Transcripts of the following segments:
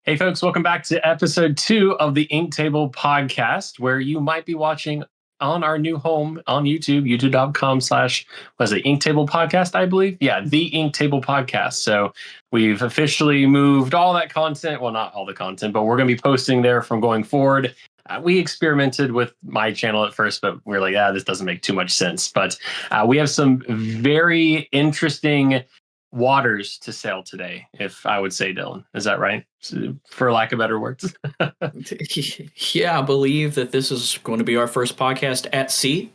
Hey, folks, welcome back to episode 2 of the Ink Table podcast, where you might be watching on our new home on YouTube, youtube.com/, Ink Table podcast, I believe. Yeah, the Ink Table podcast. So we've officially moved all that content. Well, not all the content, but we're going to be posting there from going forward. We experimented with my channel at first, but we're like, this doesn't make too much sense. But we have some very interesting waters to sail today, if I would say, Dylan. Is that right? For lack of better words. Yeah, I believe that this is going to be our first podcast at sea.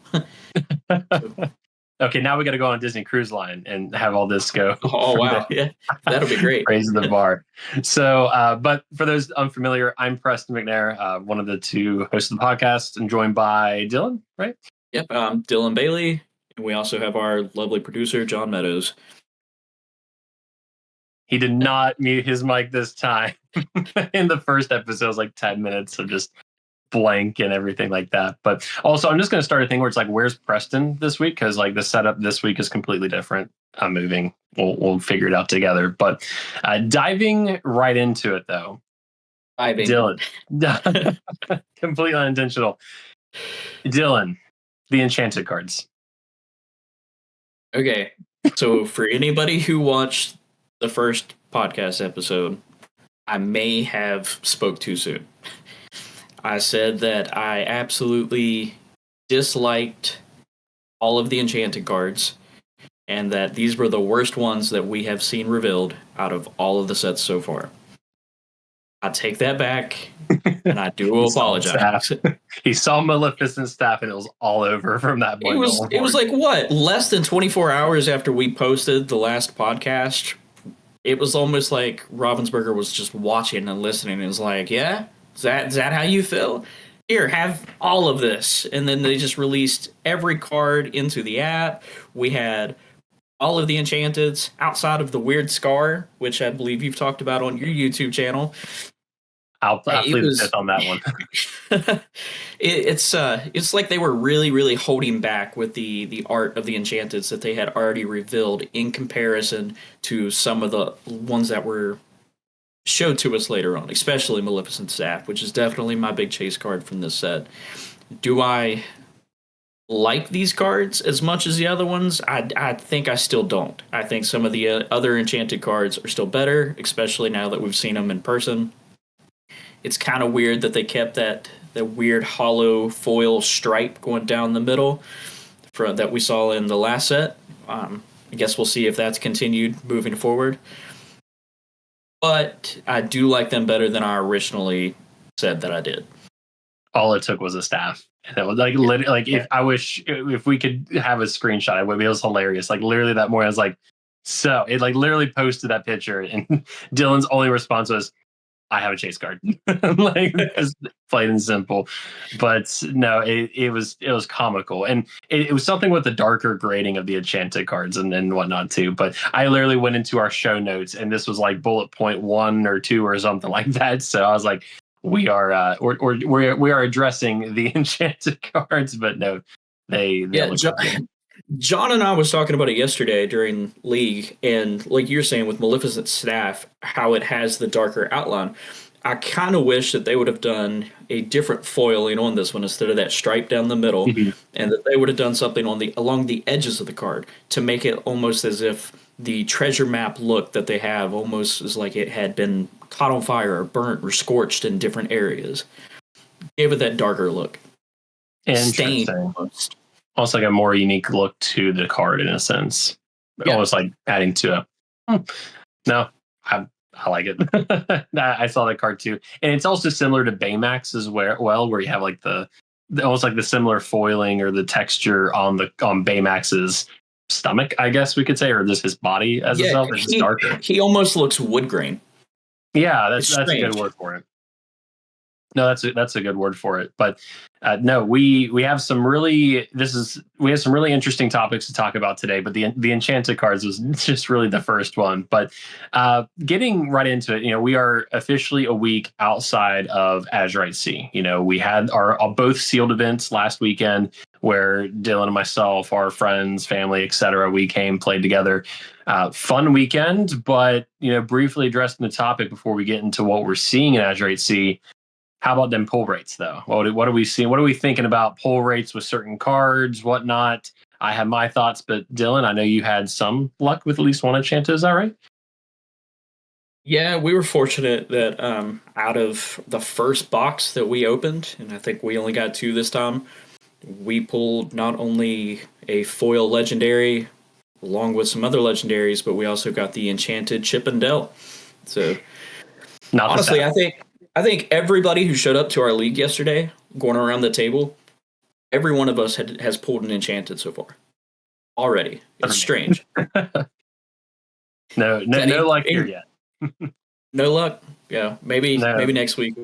Okay, now we got to go on a Disney Cruise Line and have all this go. Oh, wow. Yeah, that'll be great. Raising the bar. So, but for those unfamiliar, I'm Preston McNair, one of the two hosts of the podcast, and joined by Dylan, right? Yep, I'm Dylan Bailey. And we also have our lovely producer, John Meadows. He did not mute his mic this time. In the first episode, it was like 10 minutes of just blank and everything like that. But also, I'm just going to start a thing where it's like, where's Preston this week? Because like the setup this week is completely different. I'm moving. We'll figure it out together. But diving right into it, though. Dylan. Completely unintentional. Dylan, the Enchanted cards. Okay. So for anybody who watched the first podcast episode, I may have spoke too soon. I said that I absolutely disliked all of the Enchanted cards, and that these were the worst ones that we have seen revealed out of all of the sets so far. I take that back, and I do apologize. He saw Maleficent's staff, and it was all over from that point. It was like, what, less than 24 hours after we posted the last podcast? It was almost like Ravensburger was just watching and listening. It was like, yeah, is that how you feel? Here, have all of this. And then they just released every card into the app. We had all of the Enchanteds outside of the weird Scar, which I believe you've talked about on your YouTube channel. I'll plead the fifth on that one. It's like they were really, really holding back with the art of the Enchanteds that they had already revealed in comparison to some of the ones that were showed to us later on, especially Maleficent Staff, which is definitely my big chase card from this set. Do I like these cards as much as the other ones? I think I still don't. I think some of the other Enchanted cards are still better, especially now that we've seen them in person. It's kind of weird that they kept that weird hollow foil stripe going down the middle that we saw in the last set. I guess we'll see if that's continued moving forward. But I do like them better than I originally said that I did. All it took was a staff. And that was like, if we could have a screenshot, it would be, it was hilarious. Like literally that morning, I was like, so it like literally posted that picture, and Dylan's only response was, I have a chase card. Like, it's plain and simple. But no, it was comical. And it was something with the darker grading of the Enchanted cards and whatnot too. But I literally went into our show notes, and this was like bullet point 1 or 2 or something like that. So I was like, we are addressing the Enchanted cards, but no, they look John and I was talking about it yesterday during League, and like you're saying with Maleficent Staff, how it has the darker outline. I kind of wish that they would have done a different foiling on this one instead of that stripe down the middle, and that they would have done something along the edges of the card to make it almost as if the treasure map look that they have almost is like it had been caught on fire or burnt or scorched in different areas. Gave it that darker look. Stained almost. Almost like a more unique look to the card in a sense. Yeah. Almost like adding to no, I like it. I saw that card too. And it's also similar to Baymax as well, where you have like the almost like the similar foiling or the texture on Baymax's stomach, I guess we could say, or just his body as itself. It's just darker. He almost looks wood grain. Yeah, that's a good word for it. No, that's a good word for it. But no, we have some really interesting topics to talk about today. But the Enchanted cards was just really the first one. But getting right into it, we are officially a week outside of Azurite Sea. We had our both sealed events last weekend. where Dylan and myself, our friends, family, etc., we came, played together. Fun weekend, but briefly addressing the topic before we get into what we're seeing in Azurite Sea. How about them pull rates, though? What are we seeing? What are we thinking about pull rates with certain cards, whatnot? I have my thoughts, but Dylan, I know you had some luck with at least one Enchanted. Is that right? Yeah, we were fortunate that out of the first box that we opened, and I think we only got two this time, we pulled not only a foil legendary along with some other legendaries, but we also got the Enchanted Chip and Dale. So Not honestly, I think everybody who showed up to our league yesterday, going around the table, every one of us has pulled an Enchanted so far already. It's strange. No luck here yet. No luck. Yeah, maybe next week.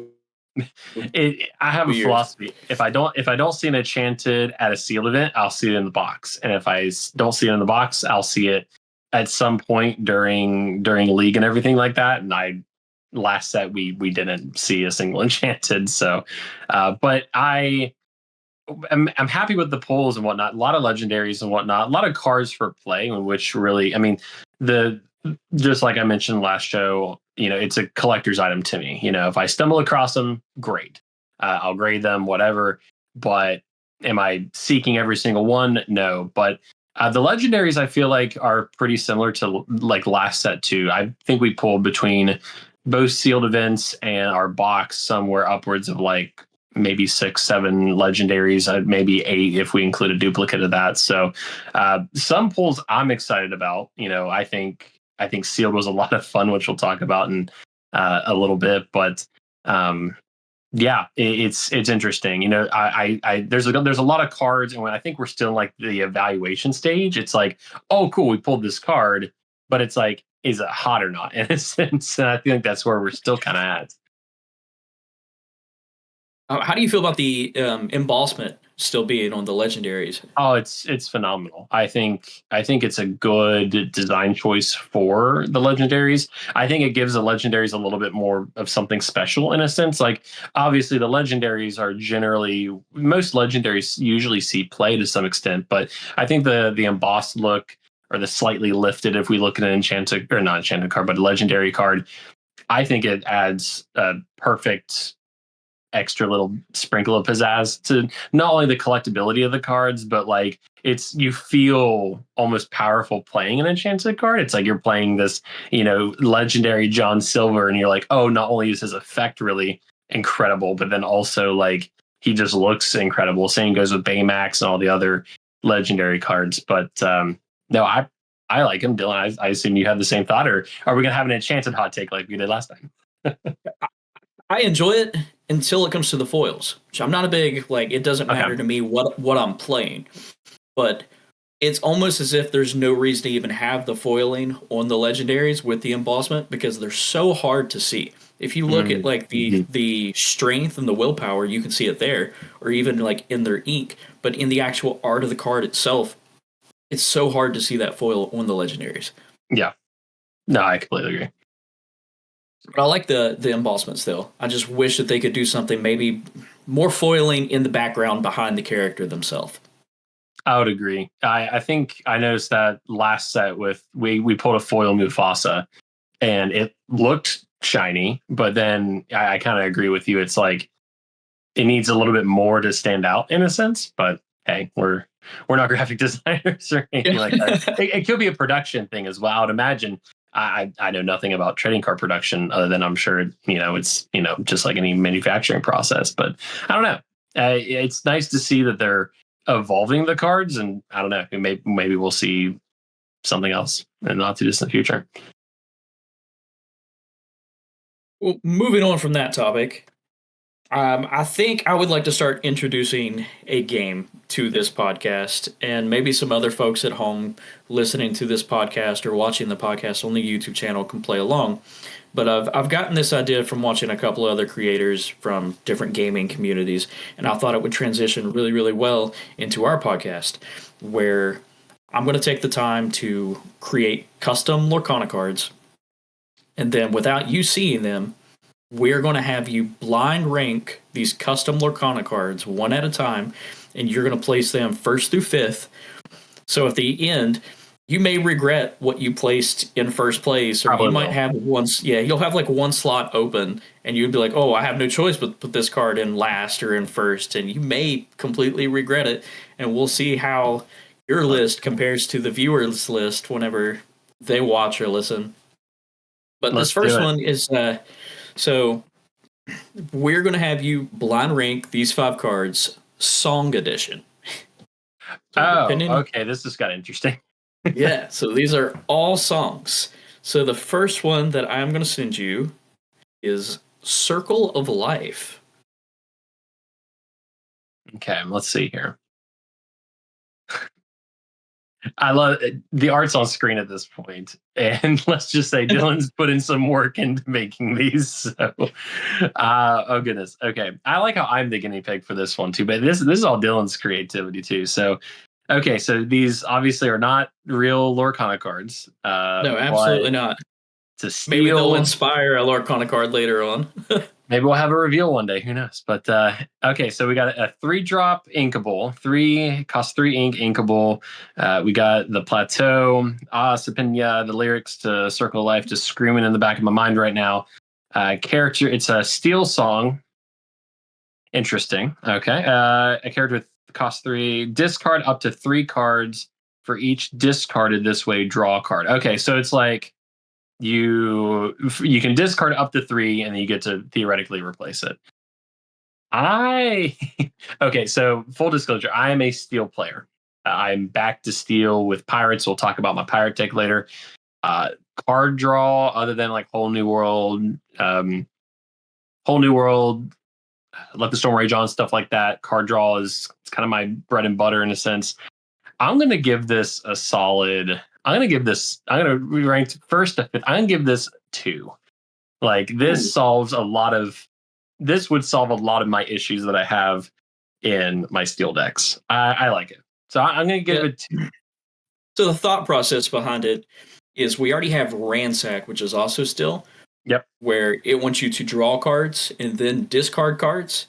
I have a philosophy. If I don't see an Enchanted at a sealed event, I'll see it in the box, and if I don't see it in the box, I'll see it at some point during league and everything like that. And last set we didn't see a single Enchanted, so but I'm happy with the pulls and whatnot. A lot of legendaries and whatnot. A lot of cards for play, which really, I mean, just like I mentioned last show, it's a collector's item to me. If I stumble across them, great. I'll grade them, whatever. But am I seeking every single one? No. But the legendaries, I feel like, are pretty similar to like last set too. I think we pulled between both sealed events and our box somewhere upwards of like maybe 6, 7 legendaries, maybe 8 if we include a duplicate of that. So some pulls I'm excited about. I think sealed was a lot of fun, which we'll talk about in a little bit. But yeah, it's interesting. There's a lot of cards, and when I think we're still in like the evaluation stage, it's like, oh, cool, we pulled this card, but it's like, is it hot or not in a sense? And I think that's where we're still kind of at. How do you feel about the embossment still being on the legendaries? Oh, it's phenomenal. I think it's a good design choice for the legendaries. I think it gives the legendaries a little bit more of something special in a sense. Like obviously the legendaries are most legendaries usually see play to some extent, but I think the embossed look or the slightly lifted, if we look at an enchanted or not enchanted card, but a legendary card, I think it adds a perfect extra little sprinkle of pizzazz to not only the collectability of the cards, but like you feel almost powerful playing an enchanted card. It's like you're playing this, legendary John Silver, and you're like, oh, not only is his effect really incredible, but then also like he just looks incredible. Same goes with Baymax and all the other legendary cards. But no, I like him, Dylan. I assume you have the same thought, or are we gonna have an enchanted hot take like we did last time? I enjoy it until it comes to the foils, which I'm not a big, like, it doesn't matter to me what I'm playing, but it's almost as if there's no reason to even have the foiling on the legendaries with the embossment because they're so hard to see. If you look at like the strength and the willpower, you can see it there, or even like in their ink, but in the actual art of the card itself, it's so hard to see that foil on the legendaries. Yeah. No, I completely agree. But I like the embossment still. I just wish that they could do something maybe more foiling in the background behind the character themselves. I would agree. I think I noticed that last set with we pulled a foil Mufasa and it looked shiny, but then I kind of agree with you. It's like it needs a little bit more to stand out in a sense, but hey, we're not graphic designers or anything like that. It could be a production thing as well. I would imagine. I know nothing about trading card production other than I'm sure, it's, just like any manufacturing process, but I don't know. It's nice to see that they're evolving the cards, and I don't know, maybe we'll see something else in the not too distant future. Well, moving on from that topic, I think I would like to start introducing a game to this podcast, and maybe some other folks at home listening to this podcast or watching the podcast on the YouTube channel can play along. But I've gotten this idea from watching a couple of other creators from different gaming communities, and I thought it would transition really, really well into our podcast, where I'm going to take the time to create custom Lorcana cards, and then without you seeing them, we're going to have you blind rank these custom Lorcana cards one at a time, and you're going to place them first through fifth. So at the end, you may regret what you placed in first place, or Probably you might will. have you'll have like one slot open, and you'd be like, oh, I have no choice but put this card in last or in first, and you may completely regret it. And we'll see how your list compares to the viewers' list whenever they watch or listen. But Let's this first do it. one is so we're going to have you blind rank these 5 cards, Song Edition. So Okay. This just got interesting. Yeah, so these are all songs. So the first one that I'm going to send you is Circle of Life. Okay, let's see here. I love the art's on screen at this point, and let's just say Dylan's put in some work into making these. So, oh goodness. Okay, I like how I'm the guinea pig for this one too, but this is all Dylan's creativity too. So, okay, so these obviously are not real Lorcana cards. No, absolutely not. To steal, Maybe they'll inspire a Lorcana card later on. maybe we'll have a reveal one day. Who knows? But okay, so we got a 3-drop inkable, cost 3 ink inkable. We got the plateau. Sapinja, the lyrics to Circle of Life just screaming in the back of my mind right now. Character, it's a steel song. Interesting. Okay. A character with cost 3. Discard up to 3 cards. For each discarded this way, draw a card. Okay, so it's like you can discard up to 3 and then you get to theoretically replace it. Okay, so full disclosure, I am a steel player. I'm back to steel with pirates. We'll talk about my pirate deck later. Card draw, other than like Whole New World, Let the Storm Rage On, stuff like that. Card draw is it's kind of my bread and butter in a sense. I'm going to give this a solid. I'm going to rank first to fifth. I'm going to give this 2. Like this would solve a lot of my issues that I have in my steel decks. I like it. So I'm going to give it 2. So the thought process behind it is we already have Ransack, which is also steel. Yep. Where it wants you to draw cards and then discard cards.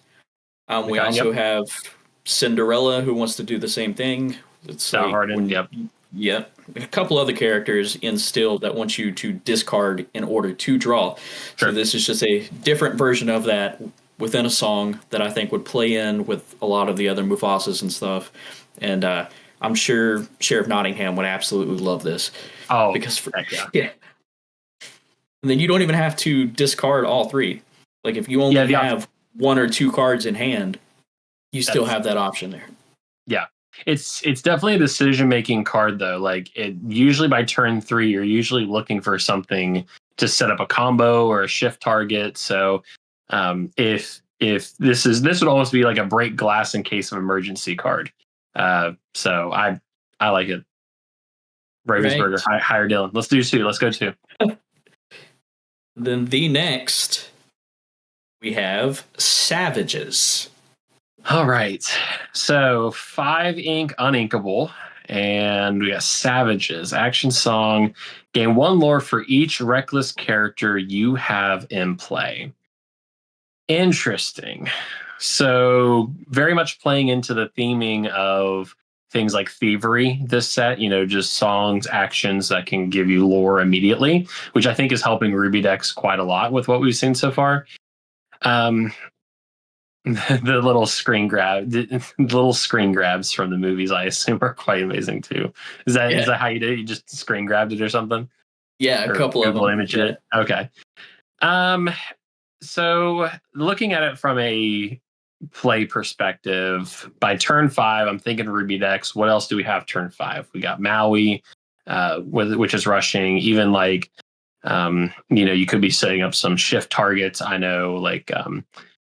We also have Cinderella, who wants to do the same thing. It's like Harden. Yep. A couple other characters in Steel that want you to discard in order to draw. Sure. So this is just a different version of that within a song that I think would play in with a lot of the other Mufasas and stuff. And I'm sure Sheriff Nottingham would absolutely love this. Oh, because yeah. And then you don't even have to discard all 3. Like if you only have 1 or 2 cards in hand, you still have that option there. Yeah. It's definitely a decision-making card, though. Like it usually by turn 3, you're usually looking for something to set up a combo or a shift target. So if this would almost be like a break glass in case of emergency card. So I like it. Ravensburger, higher Dylan. Let's do 2. Let's go 2. Then the next we have Savages. All right. So 5 ink uninkable. And we got Savages. Action song. Gain 1 lore for each reckless character you have in play. Interesting. So very much playing into the theming of things like thievery this set, just songs, actions that can give you lore immediately, which I think is helping Ruby decks quite a lot with what we've seen so far. The little screen grabs from the movies, I assume, are quite amazing too. Is that how you did it? You just screen grabbed it or something? Yeah, a couple of them. Image it. Okay. So looking at it from a play perspective, by turn 5, I'm thinking Ruby decks. What else do we have turn 5? We got Maui, which is rushing. Even like, you could be setting up some shift targets. I know, like,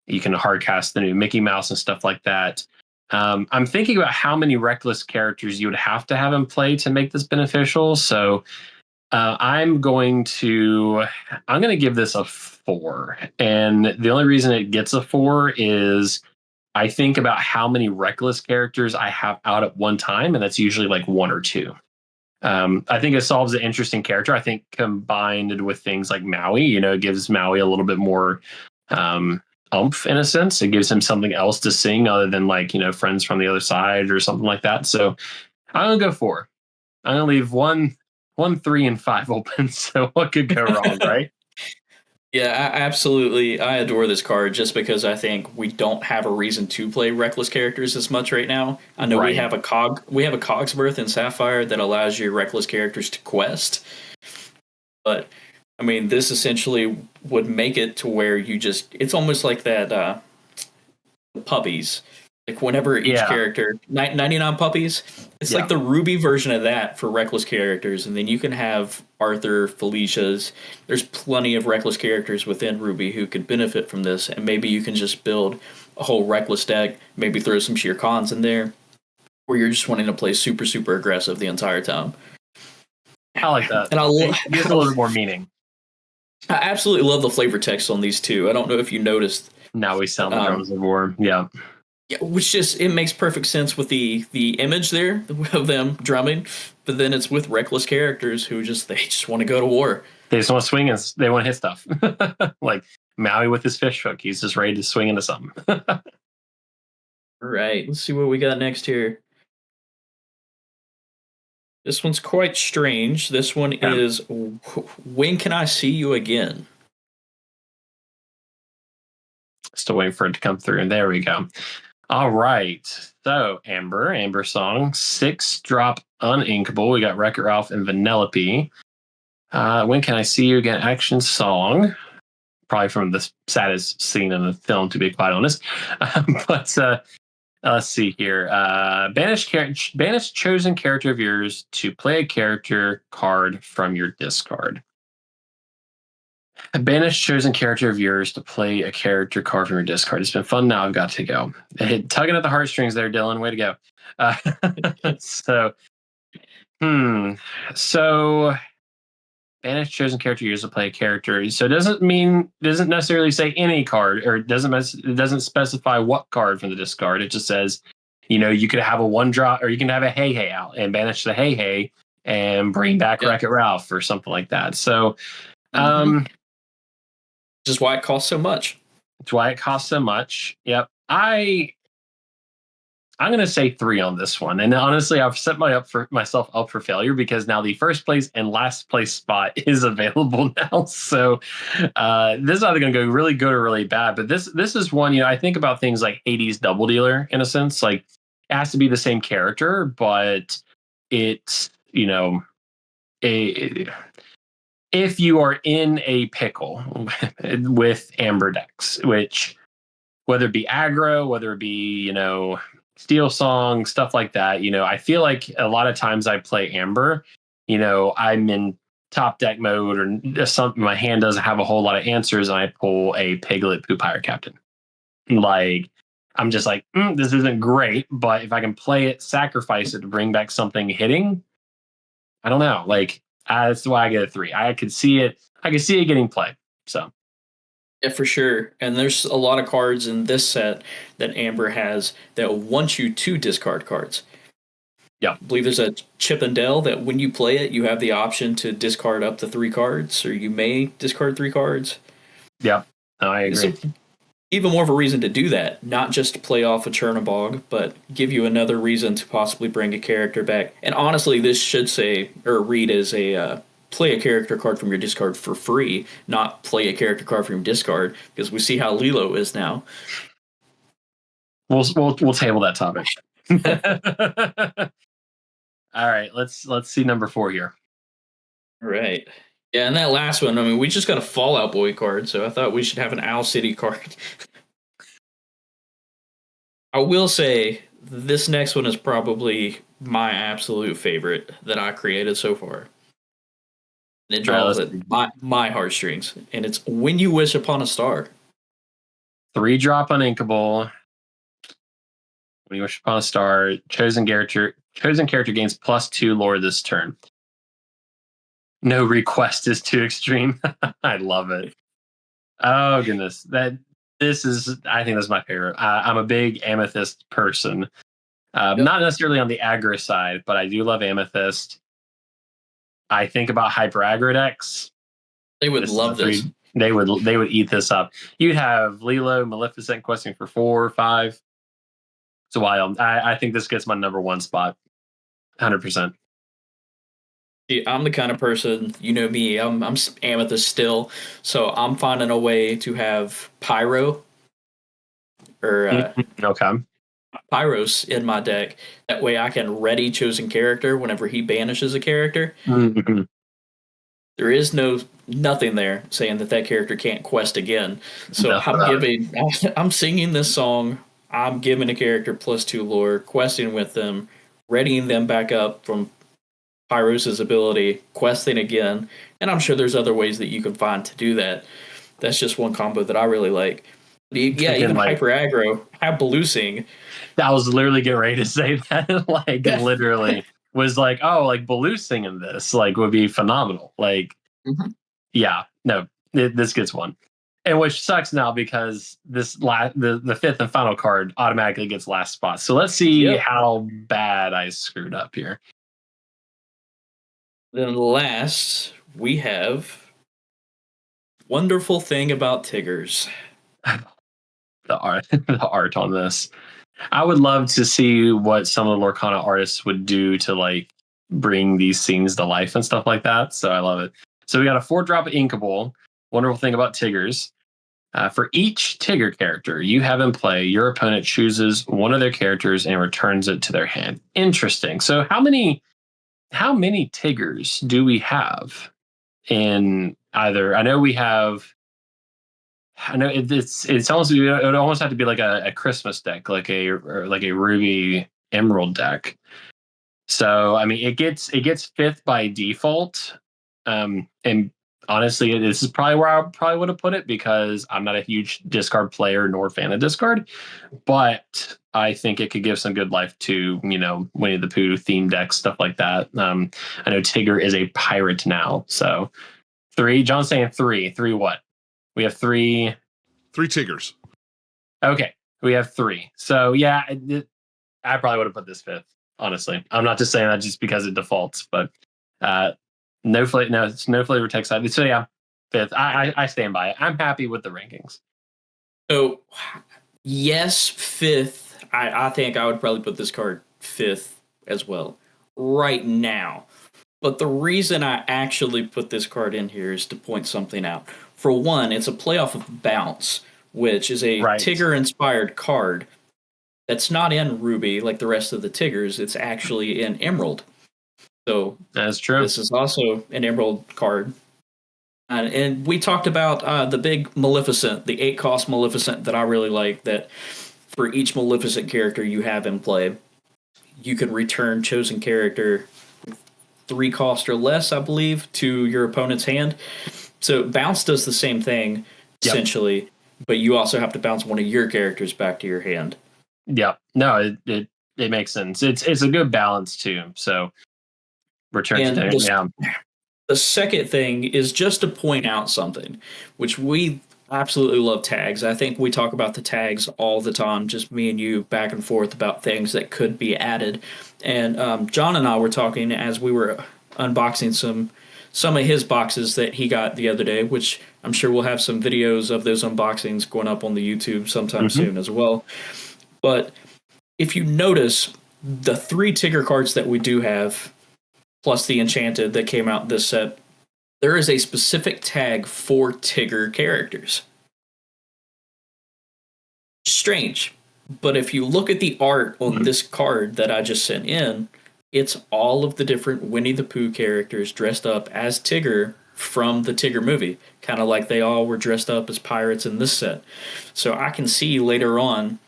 you can hard cast the new Mickey Mouse and stuff like that. I'm thinking about how many reckless characters you would have to have in play to make this beneficial. So I'm going to give this a 4. And the only reason it gets a 4 is I think about how many reckless characters I have out at one time, and that's usually like 1 or 2. I think it solves an interesting character. I think combined with things like Maui, it gives Maui a little bit more umph in a sense. It gives him something else to sing other than like, Friends from the Other Side or something like that. So I'm gonna go 4. I'm gonna leave 1, 3, and 5 open. So what could go wrong, right? Yeah, absolutely. I adore this card just because I think we don't have a reason to play reckless characters as much right now. I know Right. we have a Cogsworth in Sapphire that allows your reckless characters to quest, but I mean, this essentially would make it to where it's almost like that puppies. Like whenever each Yeah. character, 99 puppies, it's Yeah. like the Ruby version of that for reckless characters. And then you can have Arthur, Felicia's. There's plenty of reckless characters within Ruby who could benefit from this. And maybe you can just build a whole reckless deck, maybe throw some sheer cons in there, where you're just wanting to play super, super aggressive the entire time. I like that. And It gives a little bit more meaning. I absolutely love the flavor text on these two. I don't know if you noticed. Now we sound the drums of war. Yeah. Yeah, which just it makes perfect sense with the image there of them drumming, but then it's with reckless characters who they just want to go to war. They just want to swing and they want to hit stuff. Like Maui with his fish hook. He's just ready to swing into something. All right, let's see what we got next here. This one's quite strange. This one is When Can I See You Again? Still waiting for it to come through. And there we go. All right. So Amber Song, 6-drop uninkable. We got Wreck-It Ralph and Vanellope. When Can I See You Again? Action song. Probably from the saddest scene in the film, to be quite honest. But let's see here. Banish chosen character of yours to play a character card from your discard. Banish chosen character of yours to play a character card from your discard. It's been fun. Now I've got to go. Tugging at the heartstrings there, Dylan. Way to go. So banish chosen character of yours to play a character. So it doesn't necessarily say any card, or it doesn't specify what card from the discard. It just says, you could have a 1-drop, or you can have a Hey out and banish the Hey and bring back Wreck-It Ralph or something like that. So, Which is why it costs so much. It's why it costs so much. Yep. I'm going to say 3 on this one. And honestly, I've set myself up for failure because now the first place and last place spot is available now. So this is either going to go really good or really bad. But this is one, I think about things like Hades Double Dealer in a sense. Like it has to be the same character, but it's, if you are in a pickle with Amber decks, which whether it be aggro, whether it be, Steel Song, stuff like that, I feel like a lot of times I play Amber, I'm in top deck mode or something, my hand doesn't have a whole lot of answers and I pull a Piglet Poopire Captain. Like, I'm just like, this isn't great, but if I can play it, sacrifice it to bring back something hitting, I don't know. Like, that's why I get a 3. I could see it getting played. So. Yeah, for sure. And there's a lot of cards in this set that Amber has that want you to discard cards. Yeah. I believe there's a Chip and Dale that when you play it, you have the option to discard up to 3 cards, or you may discard 3 cards. Yeah, no, I agree. So even more of a reason to do that, not just to play off a Chernobog, but give you another reason to possibly bring a character back. And honestly, this should say, or read as a play a character card from your discard for free, not play a character card from your discard, because we see how Lilo is now. We'll table that topic. All right, let's see number 4 here. All right. Yeah, and that last one, I mean, we just got a Fallout Boy card, so I thought we should have an Owl City card. I will say, this next one is probably my absolute favorite that I created so far. And it draws at my heartstrings, and it's When You Wish Upon a Star. 3-drop uninkable. When You Wish Upon a Star, chosen character gains +2 lore this turn. No request is too extreme. I love it. Oh goodness, I think that's my favorite. I'm a big Amethyst person. Not necessarily on the aggro side, but I do love Amethyst. I think about hyper aggro decks. They would love this. They would eat this up. You'd have Lilo, Maleficent questing for 4 or 5. It's wild. I think this gets my number 1 spot, 100%. I'm the kind of person, you know me, I'm amethyst still, so I'm finding a way to have pyro or Okay. pyros in my deck. That way I can ready chosen character whenever he banishes a character. Mm-hmm. There is nothing there saying that character can't quest again. So I'm singing this song. I'm giving a character +2 lore, questing with them, readying them back up from Pyros' ability, questing again, and I'm sure there's other ways that you can find to do that. That's just one combo that I really like. Yeah, even hyper aggro, have Belusing. I was literally getting ready to say that. Literally was like, oh, like Belusing in this would be phenomenal. Yeah, no, this gets 1. And which sucks now because this the 5th and final card automatically gets last spot. So let's see how bad I screwed up here. Then last, we have Wonderful Thing About Tiggers. The art on this. I would love to see what some of the Lorcana artists would do to bring these scenes to life and stuff like that. So I love it. So we got a 4-drop Inkable. Wonderful Thing About Tiggers. For each Tigger character you have in play, your opponent chooses one of their characters and returns it to their hand. Interesting. So how many Tiggers do we have in either? I know it's almost, it would almost have to be like a Christmas deck, like a Ruby Emerald deck. So I mean, it gets 5th by default. And honestly, this is probably where I probably would have put it because I'm not a huge discard player nor fan of discard, but I think it could give some good life to, Winnie the Pooh theme decks, stuff like that. I know Tigger is a pirate now, so 3. John's saying 3. 3 what? We have 3. 3 Tiggers. Okay, we have 3. So yeah, I probably would have put this 5th. Honestly, I'm not just saying that just because it defaults, but no flavor text side. So yeah, 5th. I stand by it. I'm happy with the rankings. So yes, 5th. I think I would probably put this card 5th as well right now. But the reason I actually put this card in here is to point something out. For one, it's a playoff of Bounce, which is a Tigger-inspired card that's not in Ruby like the rest of the Tiggers. It's actually in Emerald. So that's true. This is also an Emerald card. And we talked about the big Maleficent, the 8-cost Maleficent that I really like, that for each Maleficent character you have in play, you can return chosen character 3 cost or less, I believe, to your opponent's hand. So Bounce does the same thing, essentially, but you also have to bounce one of your characters back to your hand. Yeah. No, it makes sense. It's a good balance, too. So return to the second thing is just to point out something, which we absolutely love tags. I think we talk about the tags all the time, just me and you back and forth about things that could be added. And John and I were talking as we were unboxing some of his boxes that he got the other day, which I'm sure we'll have some videos of those unboxings going up on the YouTube sometime soon as well. But if you notice, the 3 Tigger cards that we do have, plus the Enchanted that came out this set, there is a specific tag for Tigger characters. Strange. But if you look at the art on this card that I just sent in, it's all of the different Winnie the Pooh characters dressed up as Tigger from the Tigger movie, kind of like they all were dressed up as pirates in this set. So I can see later on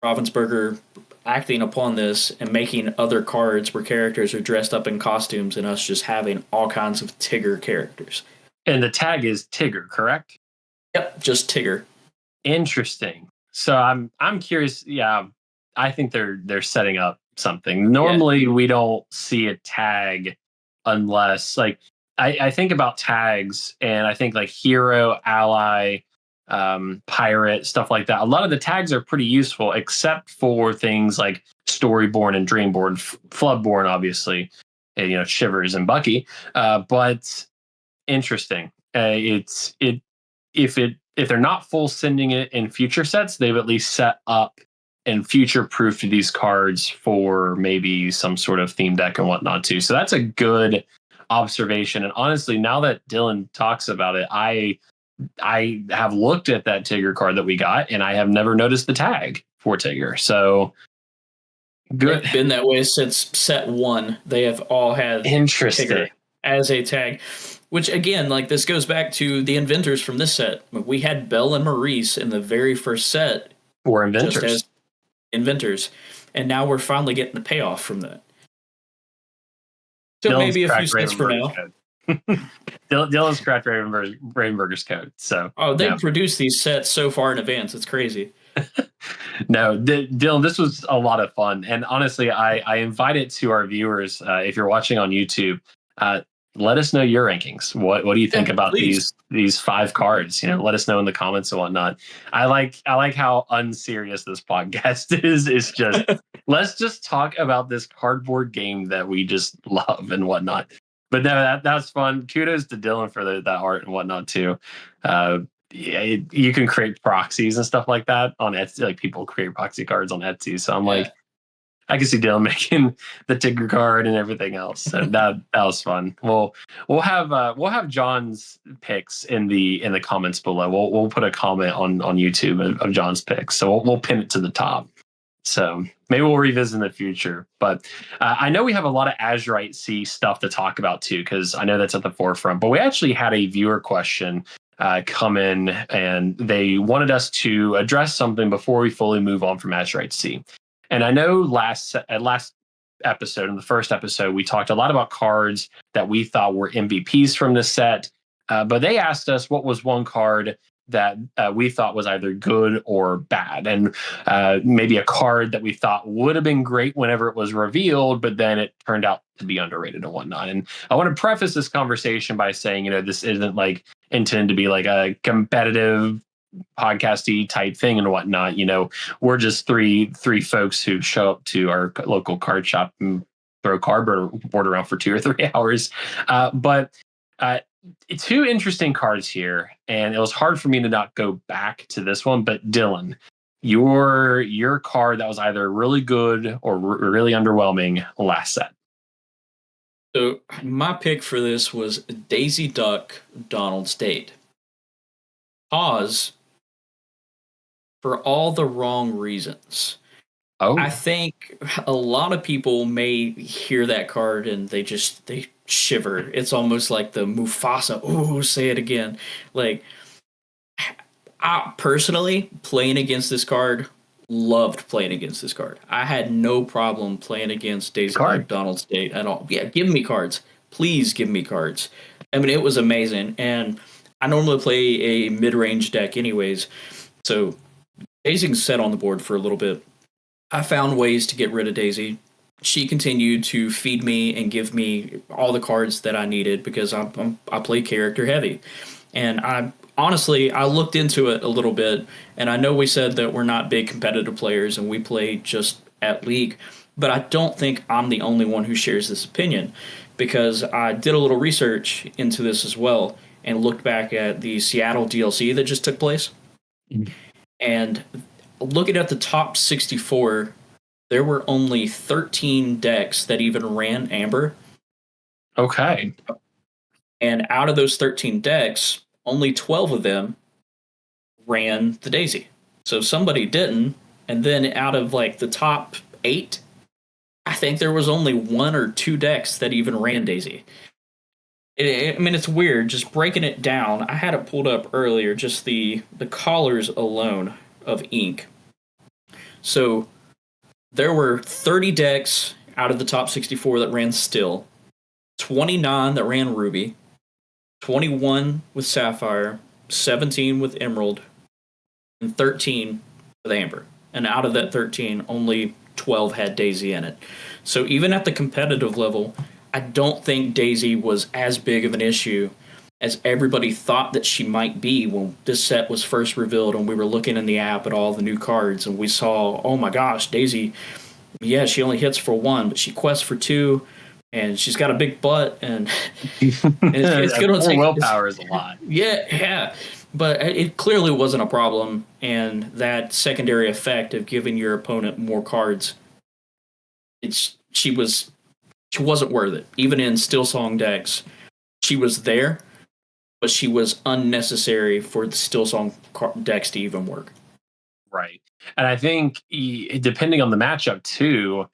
Ravensburger acting upon this and making other cards where characters are dressed up in costumes and us just having all kinds of Tigger characters. And the tag is Tigger, correct? Yep, just Tigger. Interesting. So I'm curious. Yeah, I think they're setting up something. Normally we don't see a tag unless I think about tags and I think hero, ally, pirate, stuff like that. A lot of the tags are pretty useful except for things like Storyborn and Dreamborn, Floodborn, obviously, and, Shivers and Bucky. But interesting. if they're not full sending it in future sets, they've at least set up and future proofed these cards for maybe some sort of theme deck and whatnot too. So that's a good observation. And honestly, now that Dylan talks about it, I have looked at that Tigger card that we got, and I have never noticed the tag for Tigger. So good. It's been that way since set 1. They have all had Tigger as a tag. Which, again, like, this goes back to the inventors from this set. We had Belle and Maurice in the very first set. Or inventors. Just as inventors. And now we're finally getting the payoff from that. So Dylan's maybe a few cents for now. Dylan's cracked Ravenburger's code. So they've produced these sets so far in advance. It's crazy. No, Dylan, this was a lot of fun. And honestly, I invite it to our viewers, if you're watching on YouTube, let us know your rankings. What do you think about these 5 cards? Let us know in the comments and whatnot. I like how unserious this podcast is. It's just let's just talk about this cardboard game that we just love and whatnot. But no, that's fun. Kudos to Dylan for that art and whatnot too. You can create proxies and stuff like that on Etsy. Like, people create proxy cards on Etsy. So I'm like, I can see Dylan making the Tigger card and everything else. So that was fun. We'll have John's picks in the comments below. We'll put a comment on YouTube of John's picks. So we'll pin it to the top. So maybe we'll revisit in the future. But I know we have a lot of Azurite Sea stuff to talk about too, because I know that's at the forefront. But we actually had a viewer question come in, and they wanted us to address something before we fully move on from Azurite Sea. And I know last episode, in the first episode, we talked a lot about cards that we thought were MVPs from this set. But they asked us what was one card that we thought was either good or bad. And maybe a card that we thought would have been great whenever it was revealed, but then it turned out to be underrated and whatnot. And I want to preface this conversation by saying, this isn't like intended to be like a competitive podcasty type thing and whatnot. We're just three folks who show up to our local card shop and throw cardboard around for 2 or 3 hours. But 2 interesting cards here, and it was hard for me to not go back to this one. But Dylan, your card that was either really good or really underwhelming last set. So my pick for this was Daisy Duck Donald's Date. Pause. For all the wrong reasons. Oh. I think a lot of people may hear that card and they shiver. It's almost like the Mufasa. Oh, say it again. Like, I personally, playing against this card, loved playing against this card. I had no problem playing against Daisy Duck Donald's Date at all. Yeah, give me cards. Please give me cards. I mean, it was amazing. And I normally play a mid-range deck anyways. So Daisy can sit on the board for a little bit. I found ways to get rid of Daisy. She continued to feed me and give me all the cards that I needed because I play character heavy. And I looked into it a little bit, and I know we said that we're not big competitive players and we play just at League, but I don't think I'm the only one who shares this opinion, because I did a little research into this as well and looked back at the Seattle DLC that just took place. Mm-hmm. And looking at the top 64, there were only 13 decks that even ran Amber. Okay. And out of those 13 decks, only 12 of them ran the Daisy. So somebody didn't. And then out of like the top 8, I think there was only 1 or 2 decks that even ran Daisy. I mean, it's weird, just breaking it down. I had it pulled up earlier, just the collars alone of ink. So there were 30 decks out of the top 64 that ran Still, 29 that ran Ruby, 21 with Sapphire, 17 with Emerald, and 13 with Amber. And out of that 13, only 12 had Daisy in it. So even at the competitive level, I don't think Daisy was as big of an issue as everybody thought that she might be when this set was first revealed and we were looking in the app at all the new cards and we saw, oh my gosh, Daisy, yeah, she only hits for 1, but she quests for 2. and she's got a big butt, and it's going to Four take willpower is a lot. yeah, but it clearly wasn't a problem, and that secondary effect of giving your opponent more cards, she wasn't worth it. Even in Still Song decks, she was there, but she was unnecessary for the Still Song decks to even work. Right. And I think depending on the matchup too,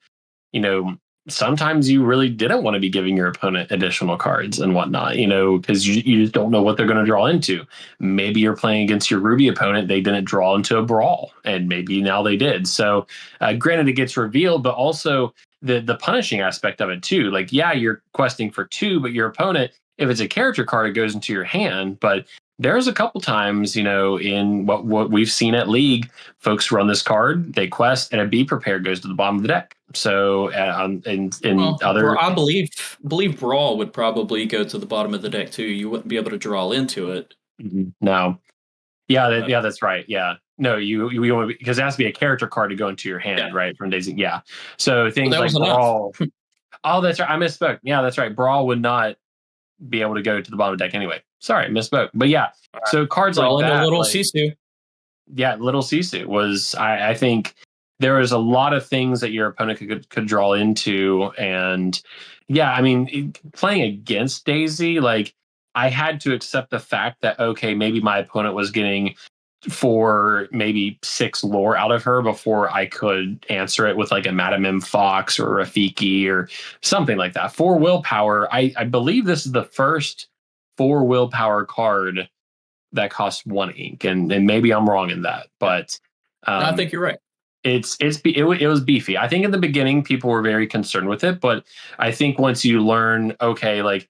sometimes you really didn't want to be giving your opponent additional cards and whatnot, because you just don't know what they're going to draw into. Maybe you're playing against your Ruby opponent. They didn't draw into a brawl, and maybe now they did. So granted, it gets revealed, but also the punishing aspect of it too. Like, yeah, you're questing for 2, but your opponent, if it's a character card, it goes into your hand. But there's a couple times, in what we've seen at League, folks run this card, they quest, and a Be Prepared goes to the bottom of the deck. So, I believe Brawl would probably go to the bottom of the deck too. You wouldn't be able to draw into it. No. Yeah, that's right. Yeah. No, you want to, because it has to be a character card to go into your hand, right? From Daisy. Yeah. So things like Brawl. Oh, that's right. I misspoke. Yeah, that's right. Brawl would not be able to go to the bottom of the deck anyway. Sorry, misspoke. But yeah, so cards Brawl like that. Little Sisu. Yeah, Little Sisu was, I think there was a lot of things that your opponent could draw into. And yeah, I mean, playing against Daisy, like, I had to accept the fact that, okay, maybe my opponent was getting 4, maybe 6 lore out of her before I could answer it with like a Madame M. Fox or a Rafiki or something like that. 4 willpower. I believe this is the first 4 willpower card that costs 1 ink, and maybe I'm wrong in that, but I think you're right. It was beefy. I think in the beginning people were very concerned with it, but I think once you learn, okay, like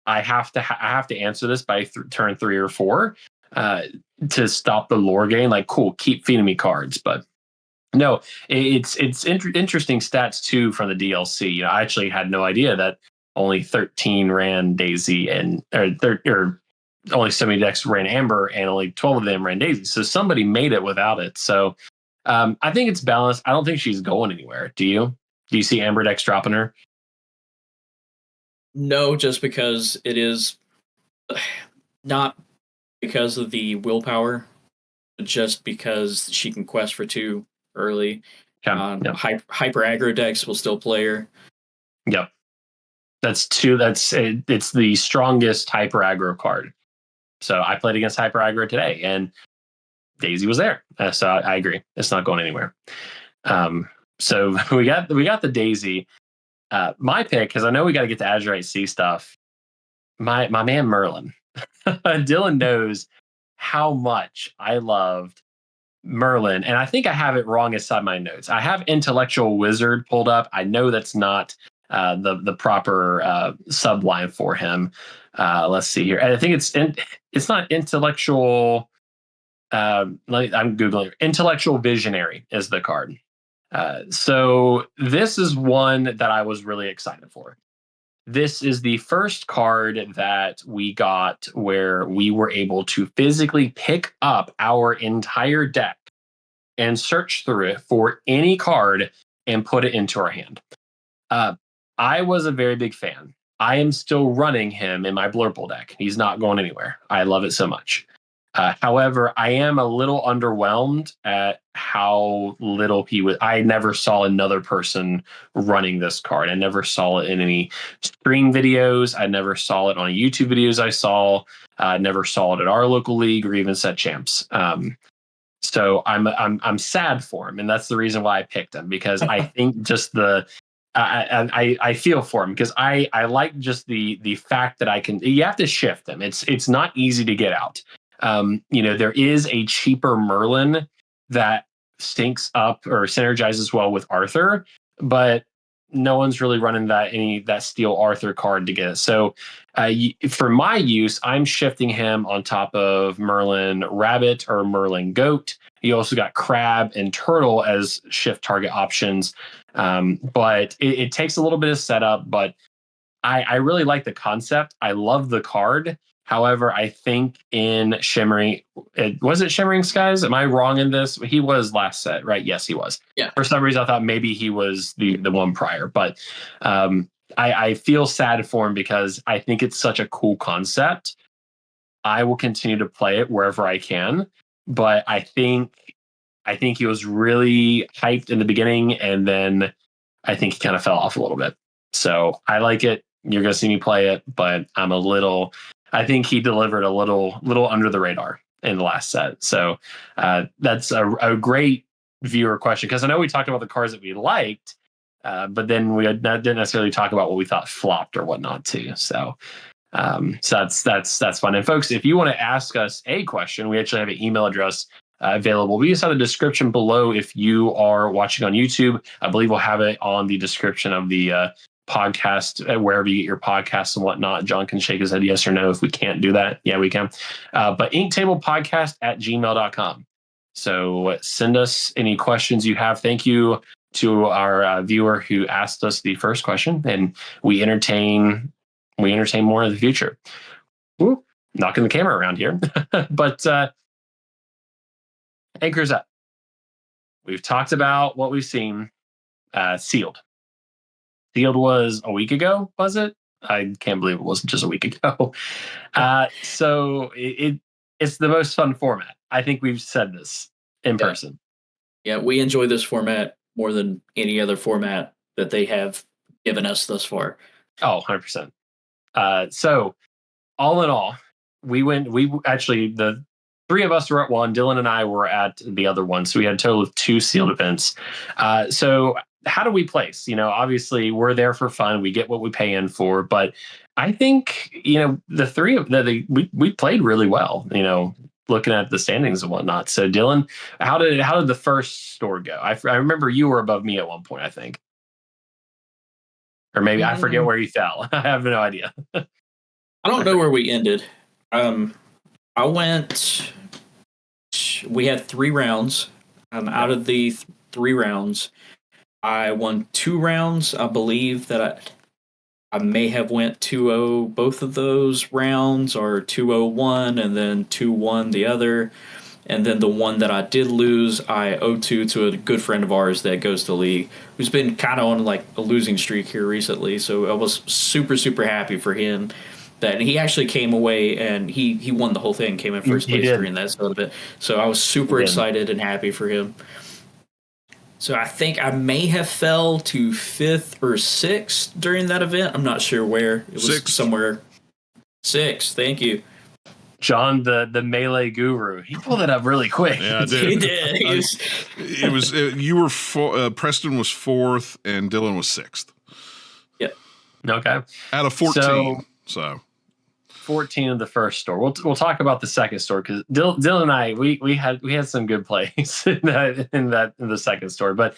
I have to answer this by turn 3 or 4 to stop the lore gain. Like, cool, keep feeding me cards, but no, it's interesting stats too from the DLC. I actually had no idea that only 13 ran Daisy or only 70 decks ran Amber, and only 12 of them ran Daisy. So somebody made it without it. So I think it's balanced. I don't think she's going anywhere. Do you? Do you see Amber decks dropping her? No, just because it is not because of the willpower, but just because she can quest for 2 early. Hyper aggro decks will still play her. Yep. That's 2. It's the strongest hyper aggro card. So I played against hyper aggro today, and Daisy was there. So I agree. It's not going anywhere. So we got the Daisy. My pick, because I know we got to get to Azurite Sea stuff. My man Merlin. Dylan knows how much I loved Merlin, and I think I have it wrong inside my notes. I have Intellectual Wizard pulled up. I know that's not the proper subline for him. Let's see here. I think it's not Intellectual. I'm Googling. Intellectual Visionary is the card. So this is one that I was really excited for. This is the first card that we got where we were able to physically pick up our entire deck and search through it for any card and put it into our hand. I was a very big fan. I am still running him in my Blurple deck. He's not going anywhere. I love it so much. However, I am a little underwhelmed at how little he was. I never saw another person running this card. I never saw it in any stream videos. I never saw it on YouTube videos I saw. I never saw it at our local league or even set champs. So I'm sad for him, and that's the reason why I picked him, because I think just I feel for him, because I like just the fact that you have to shift him. It's not easy to get out. There is a cheaper Merlin that syncs up or synergizes well with Arthur, but no one's really running that Steel Arthur card to get it. So for my use, I'm shifting him on top of Merlin Rabbit or Merlin Goat. You also got Crab and Turtle as shift target options. But it takes a little bit of setup, but I really like the concept. I love the card. However, I think in Shimmering Skies? Am I wrong in this? He was last set, right? Yes, he was. Yeah. For some reason, I thought maybe he was the one prior, but I feel sad for him because I think it's such a cool concept. I will continue to play it wherever I can, but I think he was really hyped in the beginning, and then I think he kind of fell off a little bit. So I like it. You're gonna see me play it, but I think he delivered a little under the radar in the last set. So that's a great viewer question, because I know we talked about the cards that we liked, but then we didn't necessarily talk about what we thought flopped or whatnot too. So that's fun. And folks, if you want to ask us a question, we actually have an email address available. We just have a description below. If you are watching on YouTube, I believe we'll have it on the description of the podcast, wherever you get your podcasts and whatnot. John can shake his head yes or no if we can't do that. Yeah, we can. But inktablepodcast@gmail.com. So send us any questions you have. Thank you to our viewer who asked us the first question, and we entertain more in the future. Woo, knocking the camera around here. But anchors up. We've talked about what we've seen. Sealed was a week ago, was it? I can't believe it wasn't just a week ago. So it's the most fun format. I think we've said this in person. Yeah, we enjoy this format more than any other format that they have given us thus far. Oh, 100%. So all in all, the three of us were at one. Dylan and I were at the other one. So we had a total of 2 sealed events. So how do we place? Obviously we're there for fun. We get what we pay in for, but I think, the three of them, we played really well, looking at the standings and whatnot. So Dylan, how did the first store go? I remember you were above me at one point, I think. Or maybe I forget where you fell. I have no idea. I don't know where we ended. We had 3 rounds. Out of the 3 rounds, I won 2 rounds. I believe that I may have went 2-0 both of those rounds, or 2-0-1 and then 2-1 the other. And then the one that I did lose, I 0-2 to a good friend of ours that goes to league, who's been kind of on like a losing streak here recently. So I was super, super happy for him. That he actually came away and he won the whole thing, came in first place during that sort of it. So I was super excited and happy for him. So I think I may have fell to 5th or 6th during that event. I'm not sure where. It was 6th. Somewhere 6th. Thank you. John, the melee guru, he pulled it up really quick. Yeah, I did. He did. You were Preston was 4th and Dylan was 6th. Yep. Okay. Out of 14. So 14 of the first store. We'll talk about the second store, because Dylan and I we had some good plays in the second store. But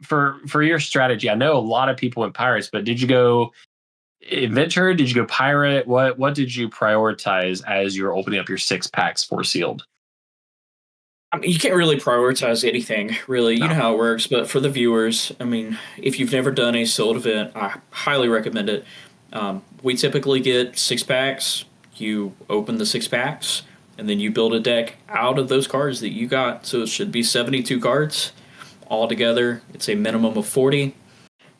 for your strategy, I know a lot of people went pirates, but did you go Adventure? Did you go pirate? What did you prioritize as you were opening up your 6 packs for sealed? I mean, you can't really prioritize anything, really. No. You know how it works. But for the viewers, I mean, if you've never done a sealed event, I highly recommend it. We typically get 6 packs. You open the 6 packs, and then you build a deck out of those cards that you got. So it should be 72 cards altogether. It's a minimum of 40.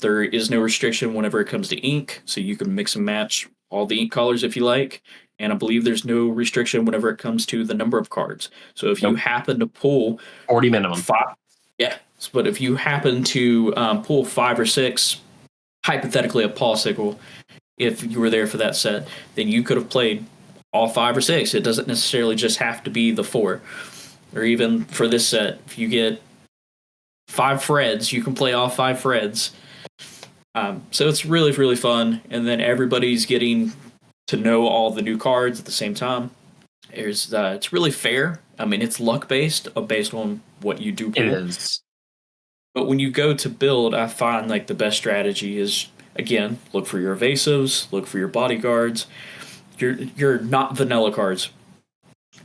There is no restriction whenever it comes to ink, so you can mix and match all the ink colors if you like. And I believe there's no restriction whenever it comes to the number of cards. So if you happen to pull 40 minimum, 5, but if you happen to pull 5 or 6, hypothetically a Popsicle, if you were there for that set, then you could have played all 5 or 6. It doesn't necessarily just have to be the 4. Or even for this set, if you get 5 Freds, you can play all 5 Freds. So it's really, really fun. And then everybody's getting to know all the new cards at the same time. It's really fair. I mean, it's luck-based, based on what you do pull. It is. But when you go to build, I find like the best strategy is, again, look for your evasives, look for your bodyguards, your not vanilla cards.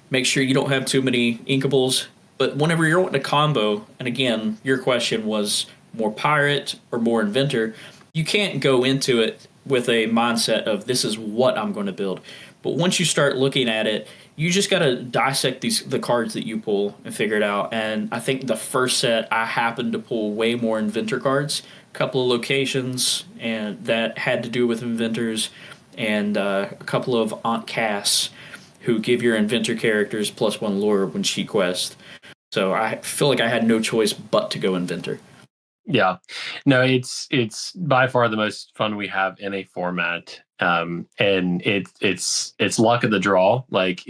Make sure you don't have too many inkables. But whenever you're wanting a combo, and again, your question was more pirate or more inventor, you can't go into it with a mindset of this is what I'm going to build. But once you start looking at it, you just got to dissect the cards that you pull and figure it out. And I think the first set, I happened to pull way more inventor cards couple of locations, and that had to do with inventors, and a couple of Aunt Cass, who give your inventor characters +1 lore when she quest. So I feel like I had no choice but to go inventor. Yeah, no, it's by far the most fun we have in a format, and it's luck of the draw. Like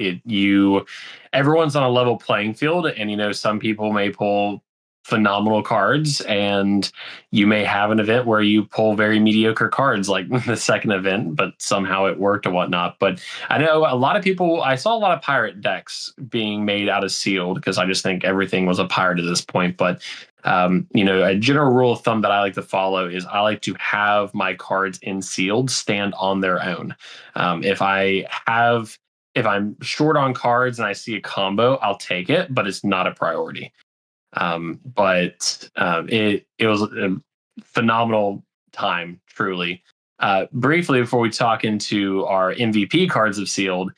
everyone's on a level playing field, and some people may pull phenomenal cards, and you may have an event where you pull very mediocre cards, like the second event, but somehow it worked or whatnot. But I know a lot of people. I saw a lot of pirate decks being made out of sealed because I just think everything was a pirate at this point, but. A general rule of thumb that I like to follow is I like to have my cards in sealed stand on their own. If I'm short on cards and I see a combo, I'll take it, but it's not a priority. It was a phenomenal time, truly. Briefly, before we talk into our MVP cards of sealed,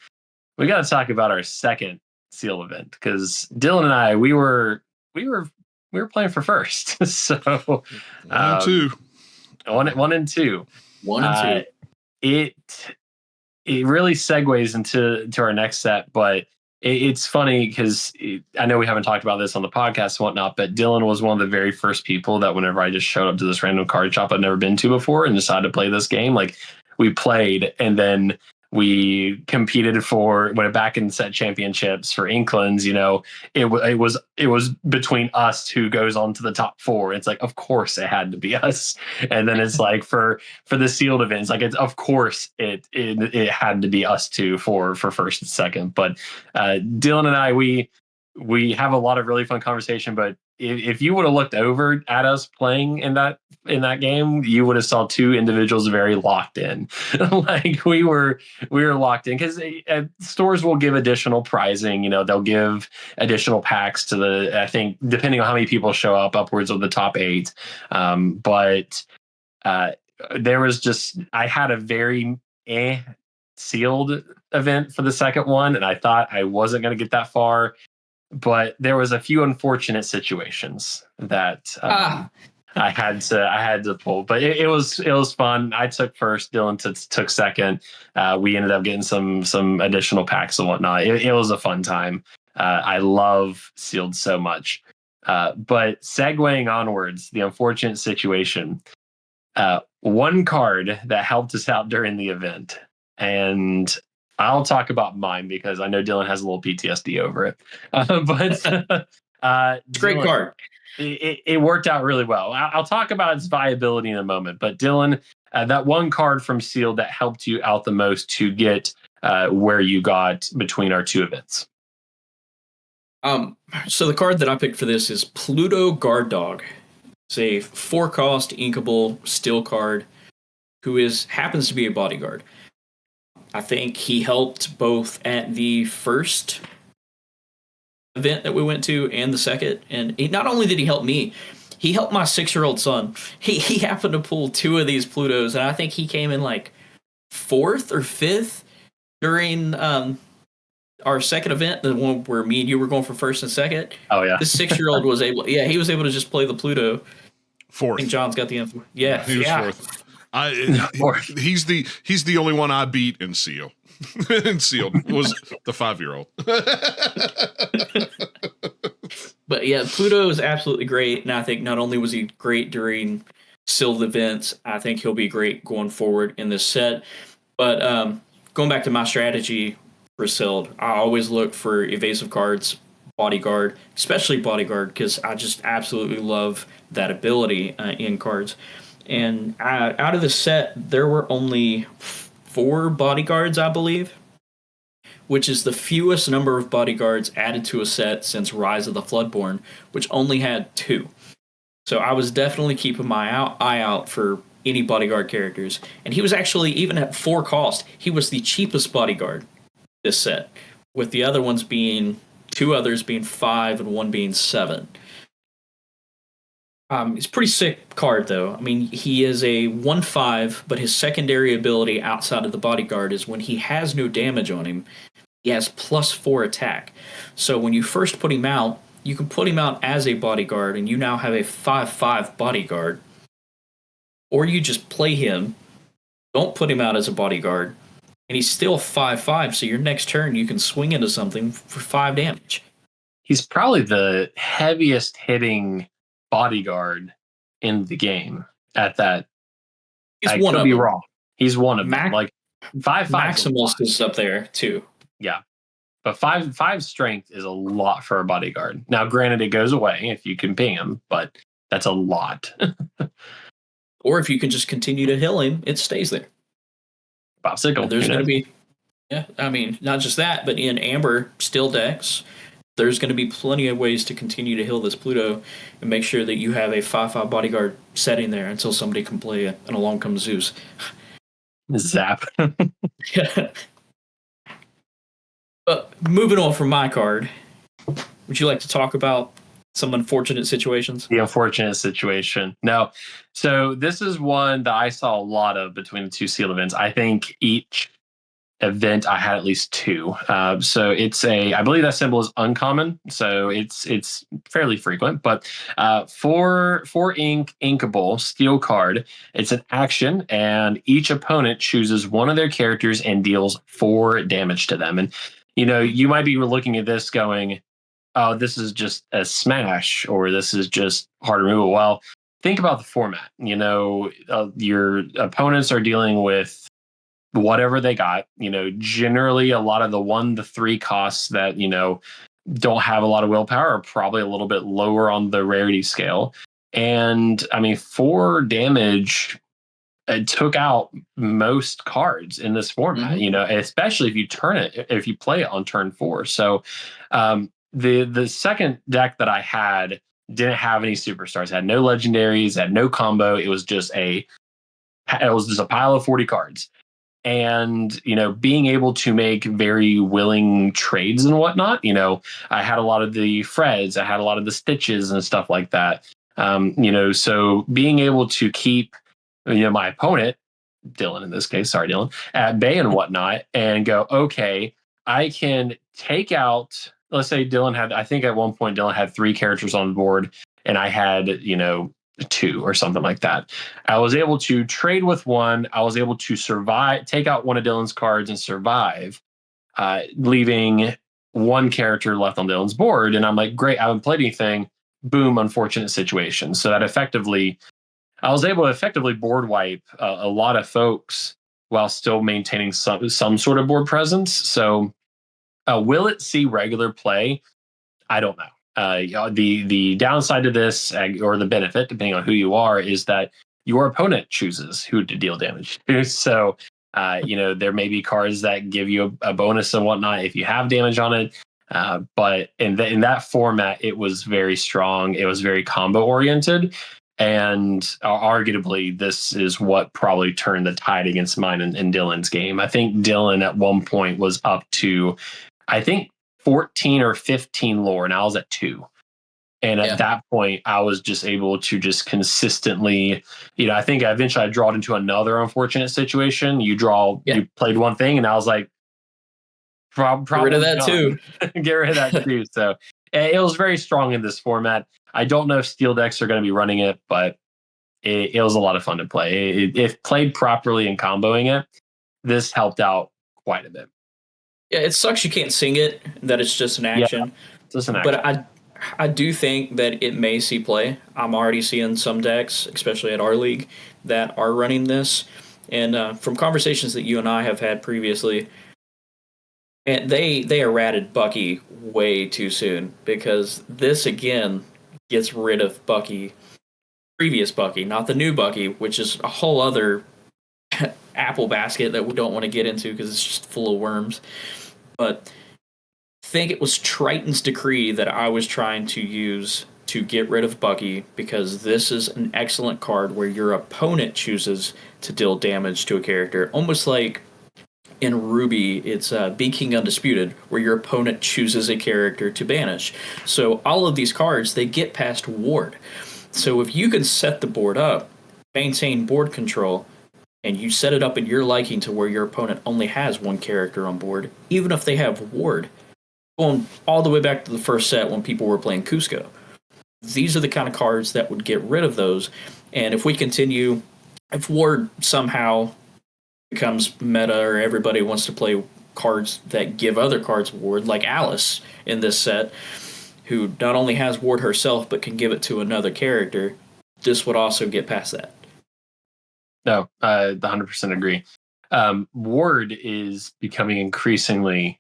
we got to talk about our second seal event because Dylan and I we were playing for first. So 1 and 2. 1 and 2. 1 and 2. It really segues into our next set, but it's funny because I know we haven't talked about this on the podcast and whatnot, but Dylan was one of the very first people that whenever I just showed up to this random card shop I'd never been to before and decided to play this game, like we played and then we competed went back and set championships for Inklings. It was between us who goes on to the top 4. It's like, of course it had to be us. And then it's like for the sealed events, like it's of course it had to be us two for first and second. But Dylan and I, we have a lot of really fun conversation, but if you would have looked over at us playing in that game, you would have saw two individuals very locked in. Like we were locked in because stores will give additional pricing. They'll give additional packs to I think depending on how many people show up, upwards of the top 8. But there was I had a very sealed event for the second one, and I thought I wasn't going to get that far. But there was a few unfortunate situations that I had to pull. But it was fun. I took first. Dylan took second. We ended up getting some additional packs and whatnot. It was a fun time. I love sealed so much. But segueing onwards, the unfortunate situation. One card that helped us out during the event, and I'll talk about mine because I know Dylan has a little PTSD over it. But it's a great Dylan, card. It worked out really well. I'll talk about its viability in a moment. But Dylan, that one card from Sealed that helped you out the most to get where you got between our two events. So the card that I picked for this is Pluto Guard Dog. It's a 4-cost inkable steel card who happens to be a bodyguard. I think he helped both at the first event that we went to and the second. And not only did he help me, he helped my 6-year-old son. He happened to pull 2 of these Plutos, and I think he came in like 4th or 5th during our second event, the one where me and you were going for first and second. Oh yeah, the 6-year-old was able. Yeah, he was able to just play the Pluto. 4th. I think John's got the info. Yeah, he was 4th. He's the only one I beat in Seal. And Sealed was the 5-year-old. But yeah, Pluto is absolutely great, and I think not only was he great during sealed events, I think he'll be great going forward in this set. But going back to my strategy for sealed, I always look for evasive cards, bodyguard, especially bodyguard, because I just absolutely love that ability in cards. And out of the set, there were only 4 bodyguards, I believe, which is the fewest number of bodyguards added to a set since Rise of the Floodborn, which only had 2. So I was definitely keeping my eye out for any bodyguard characters. And he was actually, even at 4 cost, he was the cheapest bodyguard this set, with the other ones being 2 others being 5 and 1 being 7. It's a pretty sick card, though. I mean, he is a 1/5, but his secondary ability outside of the bodyguard is when he has no damage on him, he has +4 attack. So when you first put him out, you can put him out as a bodyguard, and you now have a 5/5 bodyguard. or you just play him, don't put him out as a bodyguard, and he's still 5/5. So your next turn you can swing into something for 5 damage. He's probably the heaviest hitting bodyguard in the game at that. He's I one could of be them. wrong. He's one of them. Like 5/5. Maximus is up there too. Yeah. But 5/5 strength is a lot for a bodyguard. Now, granted, it goes away if you can ping him, but that's a lot. Or if you can just continue to heal him, it stays there. Popsicle. There's going to be, I mean, not just that, but in Amber Steel decks, there's going to be plenty of ways to continue to heal this Pluto and make sure that you have a 5/5 bodyguard setting there until somebody can play it, and along comes Zeus. Zap. But moving on from my card, would you like to talk about some unfortunate situations? The unfortunate situation. No. So this is one that I saw a lot of between the two sealed events. I think each event I had at least 2. So it's I believe that symbol is uncommon. So it's fairly frequent. But 4 ink inkable steel card. It's an action, and each opponent chooses one of their characters and deals 4 damage to them. And you might be looking at this going, oh, this is just a smash, or this is just hard removal. Well, think about the format. Your opponents are dealing with whatever they got. Generally a lot of the 1 to 3 costs that, don't have a lot of willpower are probably a little bit lower on the rarity scale. And I mean, 4 damage took out most cards in this format, especially if you play it on turn 4. So the second deck that I had didn't have any superstars, had no legendaries, had no combo. It was just a pile of 40 cards. And, being able to make very willing trades and whatnot, I had a lot of the Freds, I had a lot of the Stitches and stuff like that. So being able to keep, my opponent, Dylan in this case, sorry, Dylan, at bay and whatnot, and go, okay, I can take out, let's say I think at one point Dylan had 3 characters on board and I had, 2 or something like that. I was able to trade with one. I was able to survive, take out one of Dylan's cards and survive, leaving 1 character left on Dylan's board. And I'm like, great, I haven't played anything. Boom, unfortunate situation. So that I was able to effectively board wipe a lot of folks while still maintaining some sort of board presence. So will it see regular play? I don't know. The downside to this, or the benefit, depending on who you are, is that your opponent chooses who to deal damage to. So, there may be cards that give you a bonus and whatnot if you have damage on it. But in that format, it was very strong. It was very combo oriented. And arguably, this is what probably turned the tide against mine in Dylan's game. I think Dylan at one point was up to, 14 or 15 lore, and I was at 2. And at that point, I was just able to just consistently, I think eventually I drawed into another unfortunate situation. You played one thing, and I was like, probably get rid of that too. Get rid of that too. So it was very strong in this format. I don't know if steel decks are going to be running it, but it was a lot of fun to play. If played properly and comboing it, this helped out quite a bit. Yeah, it sucks you can't sing it, that it's just an action. Yeah, just an action. But I do think that it may see play. I'm already seeing some decks, especially at our league, that are running this. And from conversations that you and I have had previously, and they errated Bucky way too soon, because this, again, gets rid of Bucky, previous Bucky, not the new Bucky, which is a whole other apple basket that we don't want to get into because it's just full of worms. But I think it was Triton's Decree that I was trying to use to get rid of Bucky, because this is an excellent card where your opponent chooses to deal damage to a character. Almost like in Ruby, it's Be King Undisputed, where your opponent chooses a character to banish. So all of these cards, they get past Ward. So if you can set the board up, maintain board control, and you set it up in your liking to where your opponent only has 1 character on board, even if they have Ward, going all the way back to the first set when people were playing Cusco. These are the kind of cards that would get rid of those. And if we continue if Ward somehow becomes meta or everybody wants to play cards that give other cards Ward, like Alice in this set, who not only has Ward herself but can give it to another character, this would also get past that. No, I 100% agree. Ward is becoming increasingly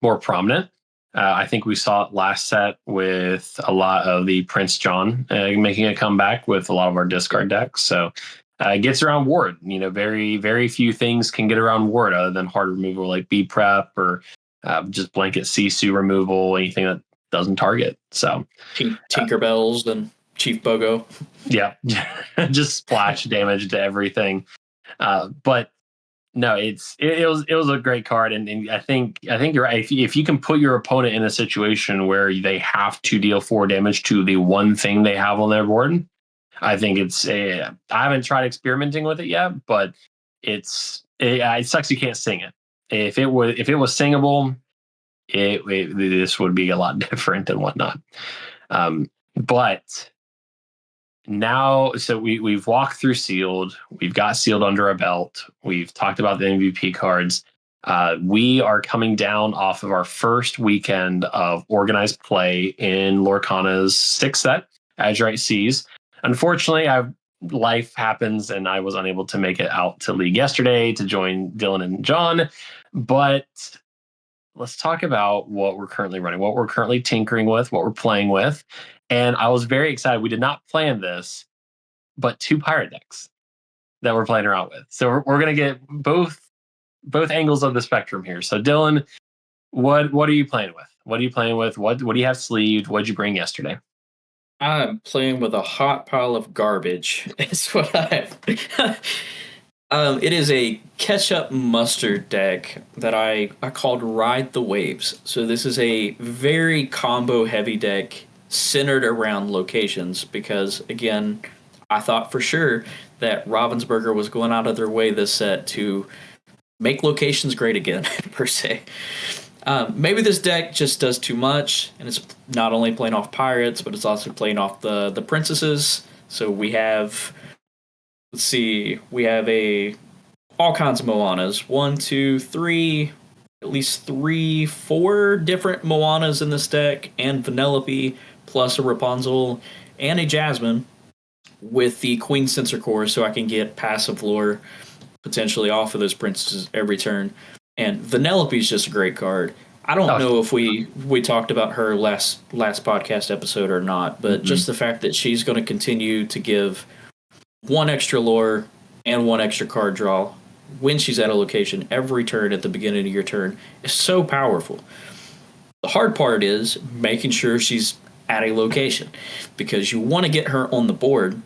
more prominent. I think we saw it last set with a lot of the Prince John making a comeback with a lot of our discard decks. So it gets around Ward. Very, very few things can get around Ward other than hard removal like B prep or just blanket Sisu removal, anything that doesn't target. So Tinkerbells and Chief Bogo. Yeah, just splash damage to everything. But no, it was a great card, and I think you're right. If you can put your opponent in a situation where they have to deal 4 damage to the one thing they have on their board, I think I haven't tried experimenting with it yet, but it sucks you can't sing it. If it was singable, this would be a lot different and whatnot. But now, so we've walked through Sealed. We've got Sealed under our belt. We've talked about the MVP cards. We are coming down off of our first weekend of organized play in Lorcana's 6th set, Azurite Seas. Unfortunately, life happens, and I was unable to make it out to League yesterday to join Dylan and John. But let's talk about what we're currently running, what we're currently tinkering with, what we're playing with. And I was very excited. We did not plan this, but 2 pirate decks that we're playing around with. So we're going to get both angles of the spectrum here. So Dylan, what are you playing with? What are you playing with? What do you have sleeved? What did you bring yesterday? I'm playing with a hot pile of garbage. It's what I it is a ketchup mustard deck that I called Ride the Waves. So this is a very combo heavy deck centered around locations because, again, I thought for sure that Ravensburger was going out of their way this set to make locations great again, per se. Maybe this deck just does too much, and it's not only playing off pirates, but it's also playing off the princesses. So we have, all kinds of Moanas. 1, 2, 3, at least 3, 4 different Moanas in this deck, and Vanellope, plus a Rapunzel, and a Jasmine, with the Queen Sensor Core, so I can get passive lore potentially off of those princesses every turn. And Vanellope is just a great card. I don't know if we talked about her last podcast episode or not, but just the fact that she's going to continue to give 1 extra lore and 1 extra card draw when she's at a location every turn at the beginning of your turn is so powerful. The hard part is making sure she's at a location, because you want to get her on the board,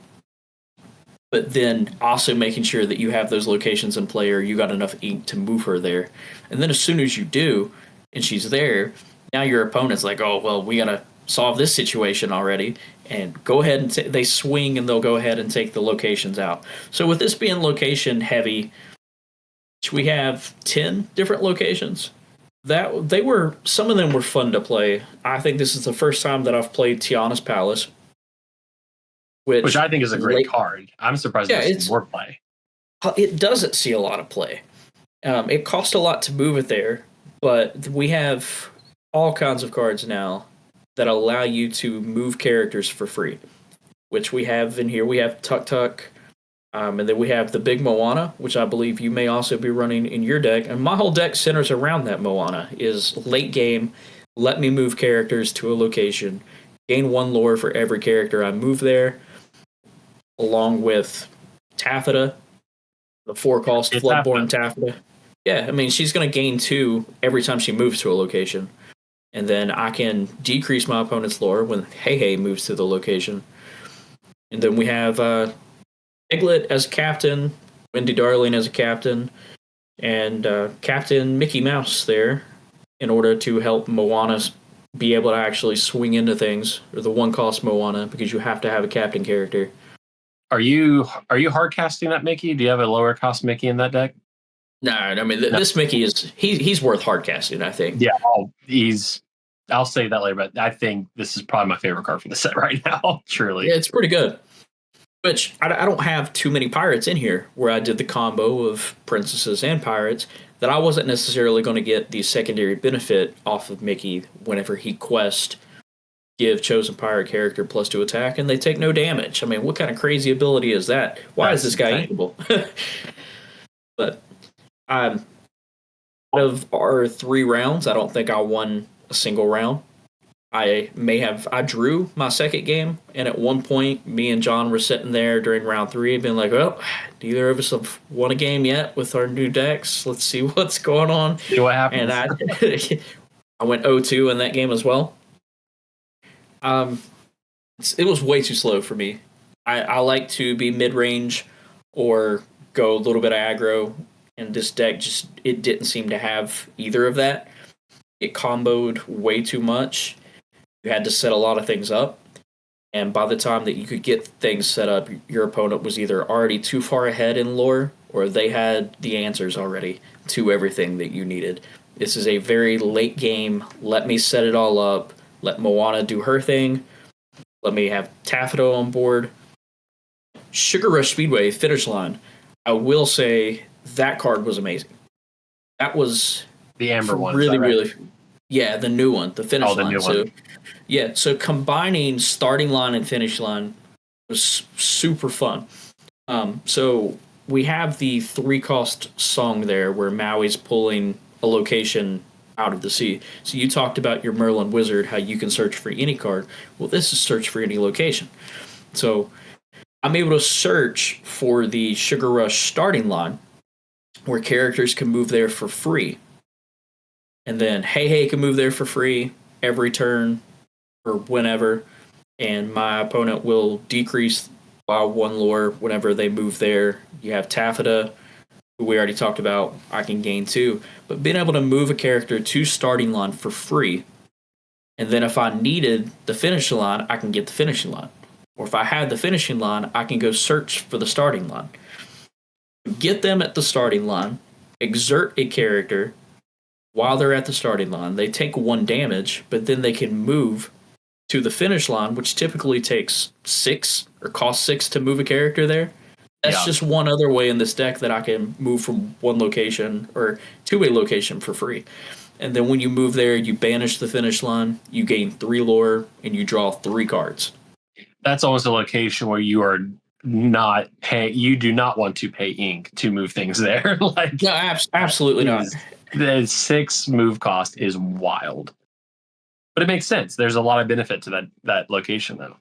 but then also making sure that you have those locations in play or you got enough ink to move her there. And then as soon as you do, and she's there, now your opponent's like, oh, well, we got to solve this situation already, and go ahead and they swing and they'll go ahead and take the locations out. So with this being location heavy, we have 10 different locations. Some of them were fun to play. I think this is the first time that I've played Tiana's Palace, which I think is a great card. I'm surprised it's more play. It doesn't see a lot of play. It cost a lot to move it there, but we have all kinds of cards now that allow you to move characters for free, which we have in here. We have Tuk Tuk, and then we have the big Moana, which I believe you may also be running in your deck. And my whole deck centers around that Moana. Is late game, let me move characters to a location, gain 1 lore for every character I move there, along with Taffeta, the 4-cost Floodborn Taffeta. Yeah, I mean, she's going to gain 2 every time she moves to a location. And then I can decrease my opponent's lore when Hey moves to the location. And then we have Piglet as captain, Wendy Darling as a captain, and Captain Mickey Mouse there in order to help Moana be able to actually swing into things, or the 1-cost Moana, because you have to have a captain character. Are you hard casting that Mickey? Do you have a lower cost Mickey in that deck? No, I mean this Mickey he's worth hard casting, I think. Yeah, I'll say that later, but I think this is probably my favorite card for the set right now. Truly, yeah, it's pretty good. Which I don't have too many pirates in here where I did the combo of princesses and pirates that I wasn't necessarily going to get the secondary benefit off of Mickey whenever he quest give chosen pirate character +2 attack and they take no damage. I mean, what kind of crazy ability is that? Why is this guy inkable? But out of our 3 rounds, I don't think I won a single round. I drew my second game, and at one point, me and John were sitting there during round 3, being like, well, neither of us have won a game yet with our new decks. Let's see what's going on. See what happens. And I went 0-2 in that game as well. It was way too slow for me. I like to be mid-range or go a little bit of aggro, and this deck it didn't seem to have either of that. It comboed way too much. You had to set a lot of things up, and by the time that you could get things set up, your opponent was either already too far ahead in lore, or they had the answers already to everything that you needed. This is a very late game. Let me set it all up. Let Moana do her thing. Let me have Taffeta on board. Sugar Rush Speedway finish line. I will say that card was amazing. That was the Amber one. Really, really. Yeah, the new one, the finish line. New one. Yeah, so combining starting line and finish line was super fun. So we have the 3-cost song there where Maui's pulling a location out of the sea. So you talked about your Merlin Wizard, how you can search for any card. Well, this is search for any location. So I'm able to search for the Sugar Rush starting line where characters can move there for free. And then Hey can move there for free every turn or whenever, and my opponent will decrease by 1 lore whenever they move there. You have Taffeta, who we already talked about, I can gain 2. But being able to move a character to starting line for free, and then if I needed the finishing line, I can get the finishing line. Or if I had the finishing line, I can go search for the starting line. Get them at the starting line, exert a character while they're at the starting line. They take 1 damage, but then they can move to the finish line, which typically takes 6 or costs 6 to move a character there. That's just one other way in this deck that I can move from one location or to a location for free. And then when you move there, you banish the finish line, you gain 3 lore, and you draw 3 cards. That's almost a location where you are not pay. You do not want to pay ink to move things there. Like, no, absolutely not. The 6 move cost is wild. But it makes sense. There's a lot of benefit to that location, though.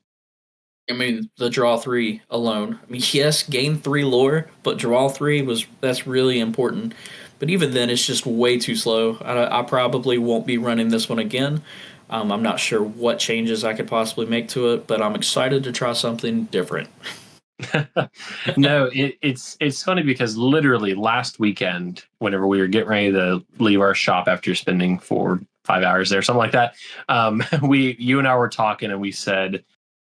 I mean, the draw 3 alone. I mean, yes, gain 3 lore, but draw 3 that's really important. But even then, it's just way too slow. I probably won't be running this one again. I'm not sure what changes I could possibly make to it, but I'm excited to try something different. No, it's funny because literally last weekend, whenever we were getting ready to leave our shop after spending 4-5 hours there, something like that, you and I were talking and we said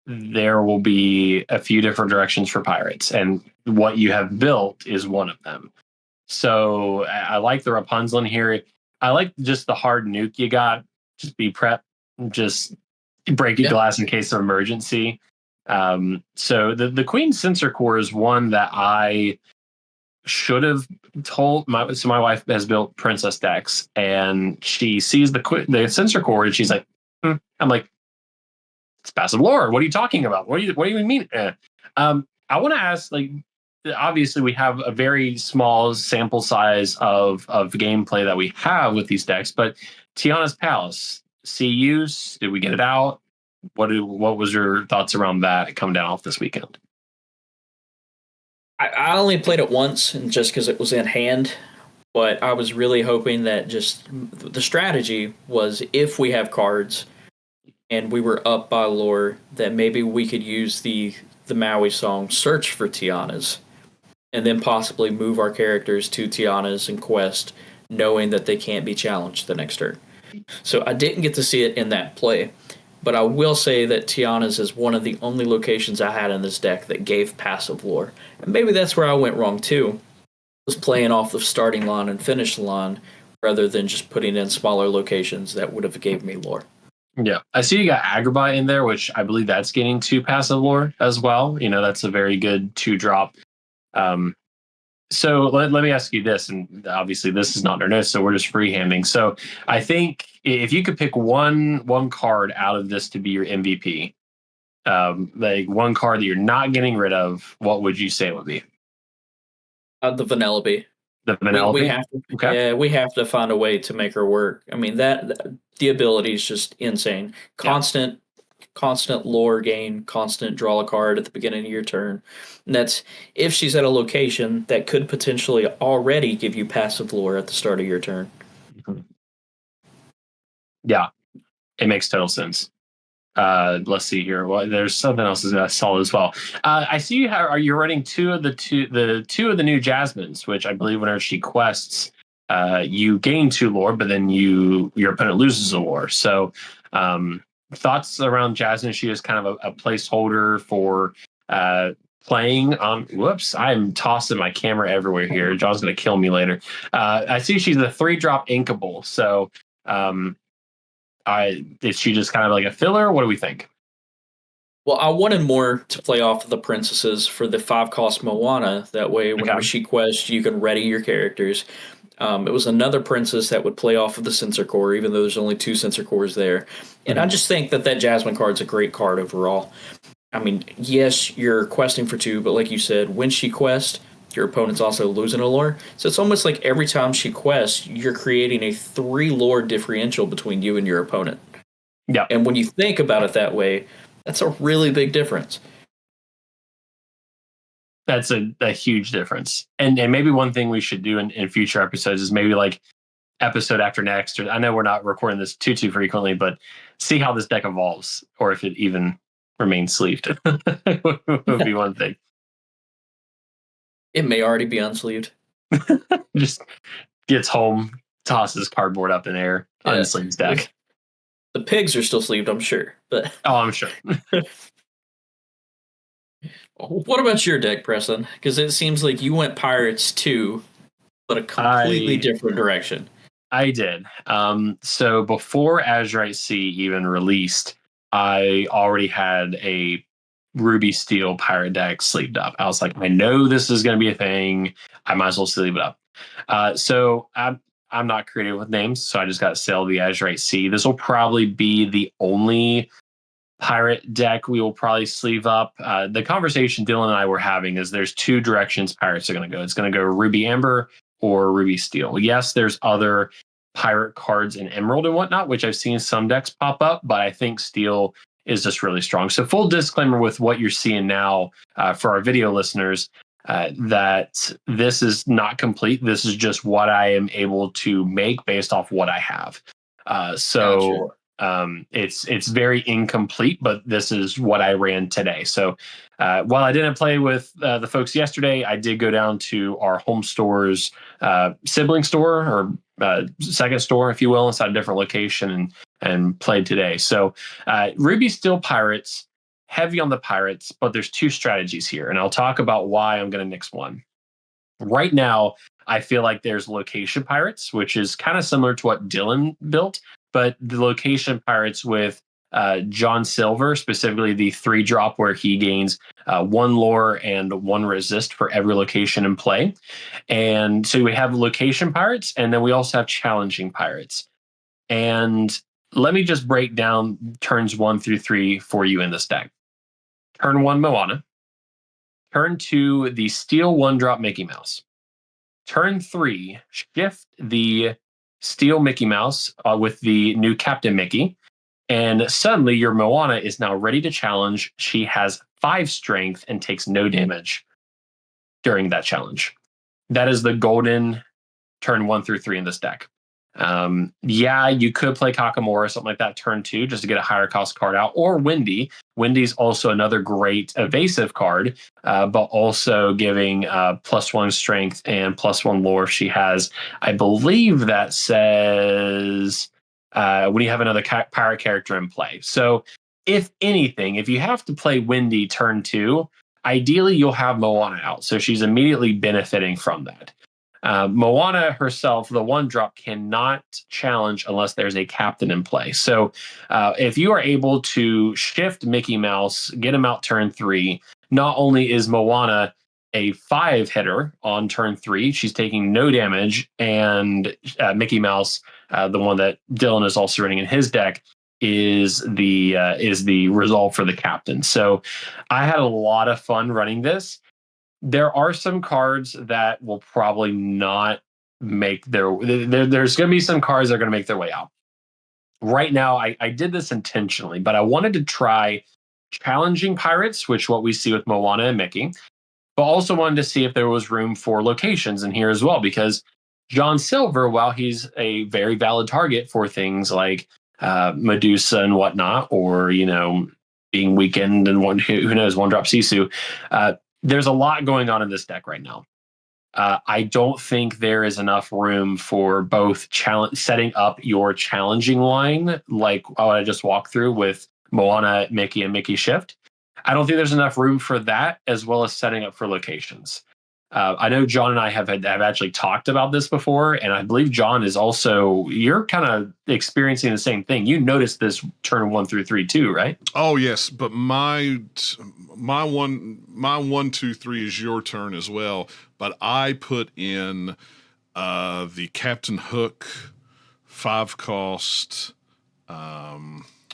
there will be a few different directions for pirates, and what you have built is one of them. So I like the Rapunzel in here. I like just the hard nuke you got. Just be prep. Just break your glass in case of emergency. So the Queen Sensor Core is one that I should have told. My wife has built princess decks, and she sees the Sensor Core, and she's like, I'm like, it's passive lore. What are you talking about? What do you mean? I want to ask, like, obviously we have a very small sample size of gameplay that we have with these decks, but Tiana's Palace, CUs, did we get it out? What was your thoughts around that coming down off this weekend? I only played it once, and just because it was in hand, but I was really hoping that just the strategy was if we have cards and we were up by lore, that maybe we could use the Maui song Search for Tiana's, and then possibly move our characters to Tiana's and quest, knowing that they can't be challenged the next turn. So I didn't get to see it in that play, but I will say that Tiana's is one of the only locations I had in this deck that gave passive lore. And maybe that's where I went wrong too, was playing off the starting line and finish line rather than just putting in smaller locations that would have gave me lore. Yeah, I see you got Agrabah in there, which I believe that's getting 2 passive lore as well. That's a very good 2-drop. So let me ask you this, and obviously this is not our notes, so we're just freehanding. So I think if you could pick one card out of this to be your MVP, like one card that you're not getting rid of, what would you say it would be? The Vanellope. The Vanellope? We have to, okay. Yeah, we have to find a way to make her work. I mean, the ability is just insane. Constant lore gain, constant draw a card at the beginning of your turn. And that's if she's at a location that could potentially already give you passive lore at the start of your turn. Yeah, it makes total sense. Let's see here. Well, there's something else that I saw as well. I see you are you running two of the new Jasmines, which I believe whenever she quests, you gain 2 lore, but then your opponent loses a lore. So thoughts around Jasmine? She is kind of a placeholder for playing on. Whoops, I'm tossing my camera everywhere here. John's gonna kill me later. I see she's a 3-drop inkable. So is she just kind of like a filler? What do we think? Well, I wanted more to play off of the princesses for the 5-cost Moana. That way, whenever she quests, you can ready your characters. It was another princess that would play off of the sensor core, even though there's only 2 sensor cores there. And I just think that Jasmine card's a great card overall. I mean, yes, you're questing for 2, but like you said, when she quests, your opponent's also losing a lore. So it's almost like every time she quests, you're creating a 3 lore differential between you and your opponent. Yeah. And when you think about it that way, that's a really big difference. That's a huge difference. And maybe one thing we should do in future episodes is maybe like episode after next, or I know we're not recording this too frequently, but see how this deck evolves, or if it even remains sleeved. would be one thing. It may already be unsleeved. Just gets home, tosses cardboard up in air, unsleeves deck. The pigs are still sleeved, I'm sure. But I'm sure. What about your deck, Preston? Because it seems like you went Pirates too, but a completely different direction. I did. So before Azurite Sea even released, I already had a Ruby Steel pirate deck sleeved up. I was like, I know this is going to be a thing. I might as well sleeve it up. So I'm not creative with names, so I just got to sell the Azurite Sea. This will probably be the only pirate deck we will probably sleeve up. The conversation Dylan and I were having is there's 2 directions pirates are going to go. It's going to go Ruby Amber or Ruby Steel. Yes, there's other pirate cards in Emerald and whatnot, which I've seen some decks pop up, but I think Steel is just really strong. So full disclaimer with what you're seeing now for our video listeners, that this is not complete. This is just what I am able to make based off what I have. Gotcha. It's very incomplete, but this is what I ran today. So while I didn't play with the folks yesterday, I did go down to our home store's sibling store or second store, if you will, inside a different location and played today. So Ruby Steel Pirates, heavy on the pirates, but there's 2 strategies here, and I'll talk about why I'm going to nix one. Right now, I feel like there's location pirates, which is kind of similar to what Dylan built, but the location pirates with John Silver, specifically the 3-drop where he gains 1 lore and 1 resist for every location in play. And so we have location pirates, and then we also have challenging pirates. And let me just break down turns 1 through 3 for you in this deck. Turn 1, Moana. Turn 2, the Steel 1-drop Mickey Mouse. Turn 3, shift the Steel Mickey Mouse with the new Captain Mickey. And suddenly your Moana is now ready to challenge. She has 5 strength and takes no damage during that challenge. That is the golden turn 1 through 3 in this deck. You could play Kakamora or something like that turn 2 just to get a higher cost card out, or Windy. Windy's also another great evasive card, but also giving +1 strength and +1 lore. She has, I believe that says when you have another pirate character in play. So if anything, if you have to play Windy turn 2, ideally you'll have Moana out. So she's immediately benefiting from that. Moana herself, the 1-drop, cannot challenge unless there's a captain in play. So if you are able to shift Mickey Mouse, get him out turn 3, not only is Moana a 5 hitter on turn 3, she's taking no damage, and Mickey Mouse, the one that Dylan is also running in his deck, is the resolve for the captain. So I had a lot of fun running this. There are some cards that will probably not make there's going to be some cards that are going to make their way out. Right now, I did this intentionally, but I wanted to try challenging pirates, which what we see with Moana and Mickey, but also wanted to see if there was room for locations in here as well, because John Silver, while he's a very valid target for things like Medusa and whatnot, or, being weakened and who knows, 1-drop Sisu, there's a lot going on in this deck right now. I don't think there is enough room for both setting up your challenging line, like what I just walked through with Moana, Mickey, and Mickey Shift. I don't think there's enough room for that, as well as setting up for locations. I know John and I have actually talked about this before, and I believe John is also, you're kind of experiencing the same thing. You noticed this turn 1 through 3 too, right? Oh yes, but my 1, 2, 3 is your turn as well. But I put in the Captain Hook 5 cost.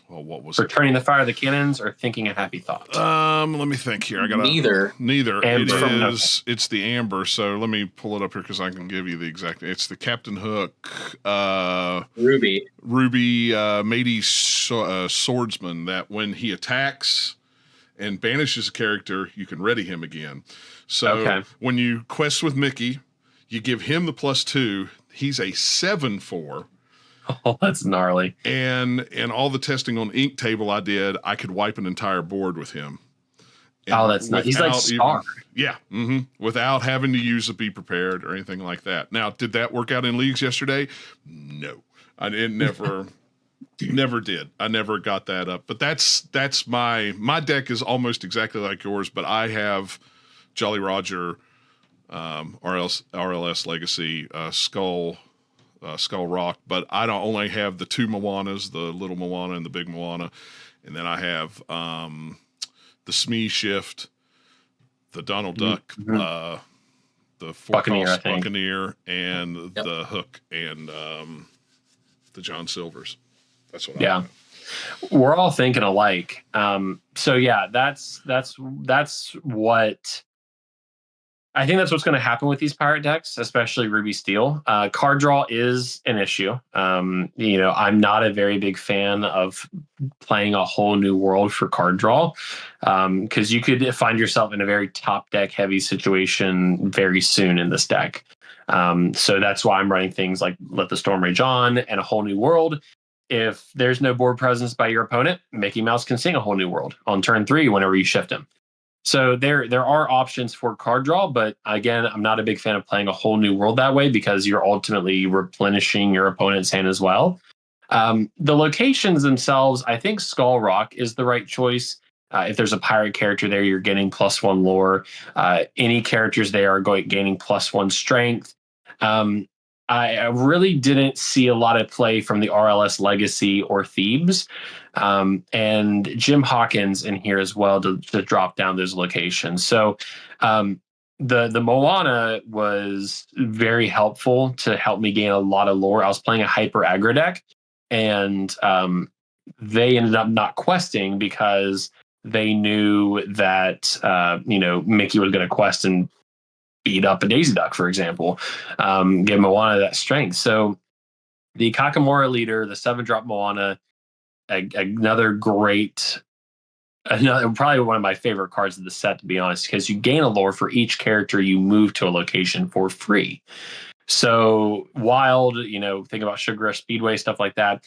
What was for turning the fire of the cannons or thinking a happy thought? Let me think here. I got neither. Amber. It's the amber. So let me pull it up here because I can give you the exact. It's the Captain Hook, Ruby, matey swordsman. That when he attacks and banishes a character, you can ready him again. So when you quest with Mickey, you give him the +2. He's a 7/4. Oh, that's gnarly. And all the testing on Ink Table I did, I could wipe an entire board with him. And that's nice. He's like Star. Yeah. Mm-hmm, without having to use a Be Prepared or anything like that. Now, did that work out in leagues yesterday? No. It never never did. I never got that up. But that's my deck is almost exactly like yours, but I have Jolly Roger, RLS Legacy, Skull Rock, but I don't only have the 2 Moanas, the little Moana and the big Moana, and then I have the Smee Shift, the Donald Duck, the Buccaneer, and the Hook, and the John Silvers. That's what I have. We're all thinking alike. So yeah, that's what I think that's what's going to happen with these pirate decks, especially Ruby Steel. Card draw is an issue. I'm not a very big fan of playing a whole new world for card draw, because you could find yourself in a very top deck heavy situation very soon in this deck. So that's why I'm running things like Let the Storm Rage On and A Whole New World. If there's no board presence by your opponent, Mickey Mouse can sing A Whole New World on turn 3 whenever you shift him. So there are options for card draw, but again, I'm not a big fan of playing A Whole New World that way, because you're ultimately replenishing your opponent's hand as well. The locations themselves, I think Skull Rock is the right choice. If there's a pirate character there, you're getting +1 lore. Any characters there are gaining +1 strength. I really didn't see a lot of play from the RLS Legacy or Thebes, and Jim Hawkins in here as well to drop down those locations. So the Moana was very helpful to help me gain a lot of lore. I was playing a hyper aggro deck, and they ended up not questing because they knew that Mickey was going to quest and beat up a Daisy Duck, for example, give Moana that strength. So the Kakamora leader, the 7-drop Moana, another probably one of my favorite cards of the set, to be honest, because you gain a lore for each character you move to a location for free. So wild, think about Sugar Rush Speedway, stuff like that.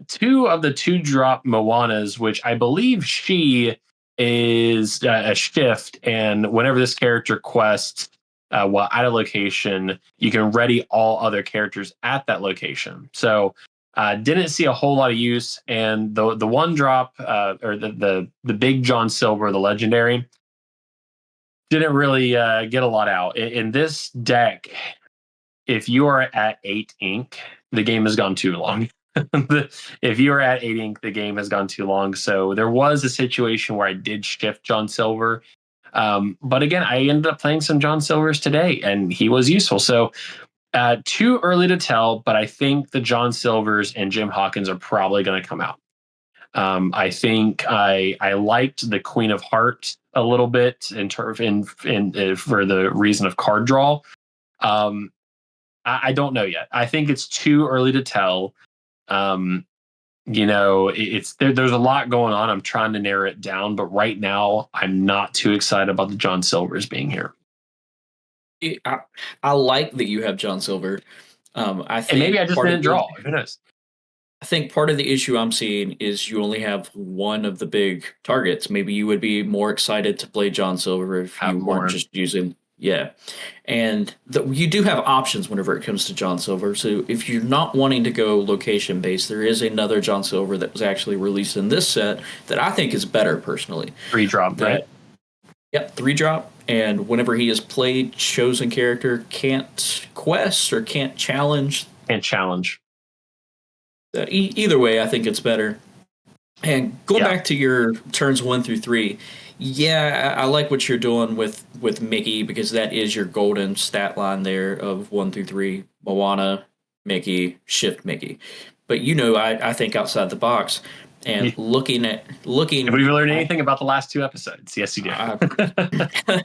2 of the 2-drop Moanas, which I believe she is a shift, and whenever this character quests while at a location, you can ready all other characters at that location. So didn't see a whole lot of use, and the 1-drop or the big John Silver, the legendary, didn't really get a lot out in this deck. if you are at 8 ink, the game has gone too long. If you are at 8 ink, the game has gone too long. So there was a situation where I did shift John Silver. But again, I ended up playing some John Silvers today, and he was useful. So too early to tell, but I think the John Silvers and Jim Hawkins are probably going to come out. I think I liked the Queen of Hearts a little bit in for the reason of card draw. I don't know yet. I think it's too early to tell. There's a lot going on. I'm trying to narrow it down, but right now I'm not too excited about the John Silvers being here. I like that you have John Silver. I think and maybe I just didn't draw. Who knows? I think part of the issue I'm seeing is you only have one of the big targets. Maybe you would be more excited to play John Silver if you weren't just using. Yeah. And you do have options whenever it comes to John Silver. So if you're not wanting to go location based, there is another John Silver that was actually released in this set that I think is better personally. 3-drop, right? Yep, 3-drop. And whenever he is played, chosen character can't quest or can't challenge. Can't challenge. Either way, I think it's better. And going back to your turns 1 through 3, yeah, I like what you're doing with Mickey, because that is your golden stat line there of 1 through 3. Moana, Mickey, Shift Mickey. But I think outside the box. And looking. Have we learned anything about the last 2 episodes? Yes, you did.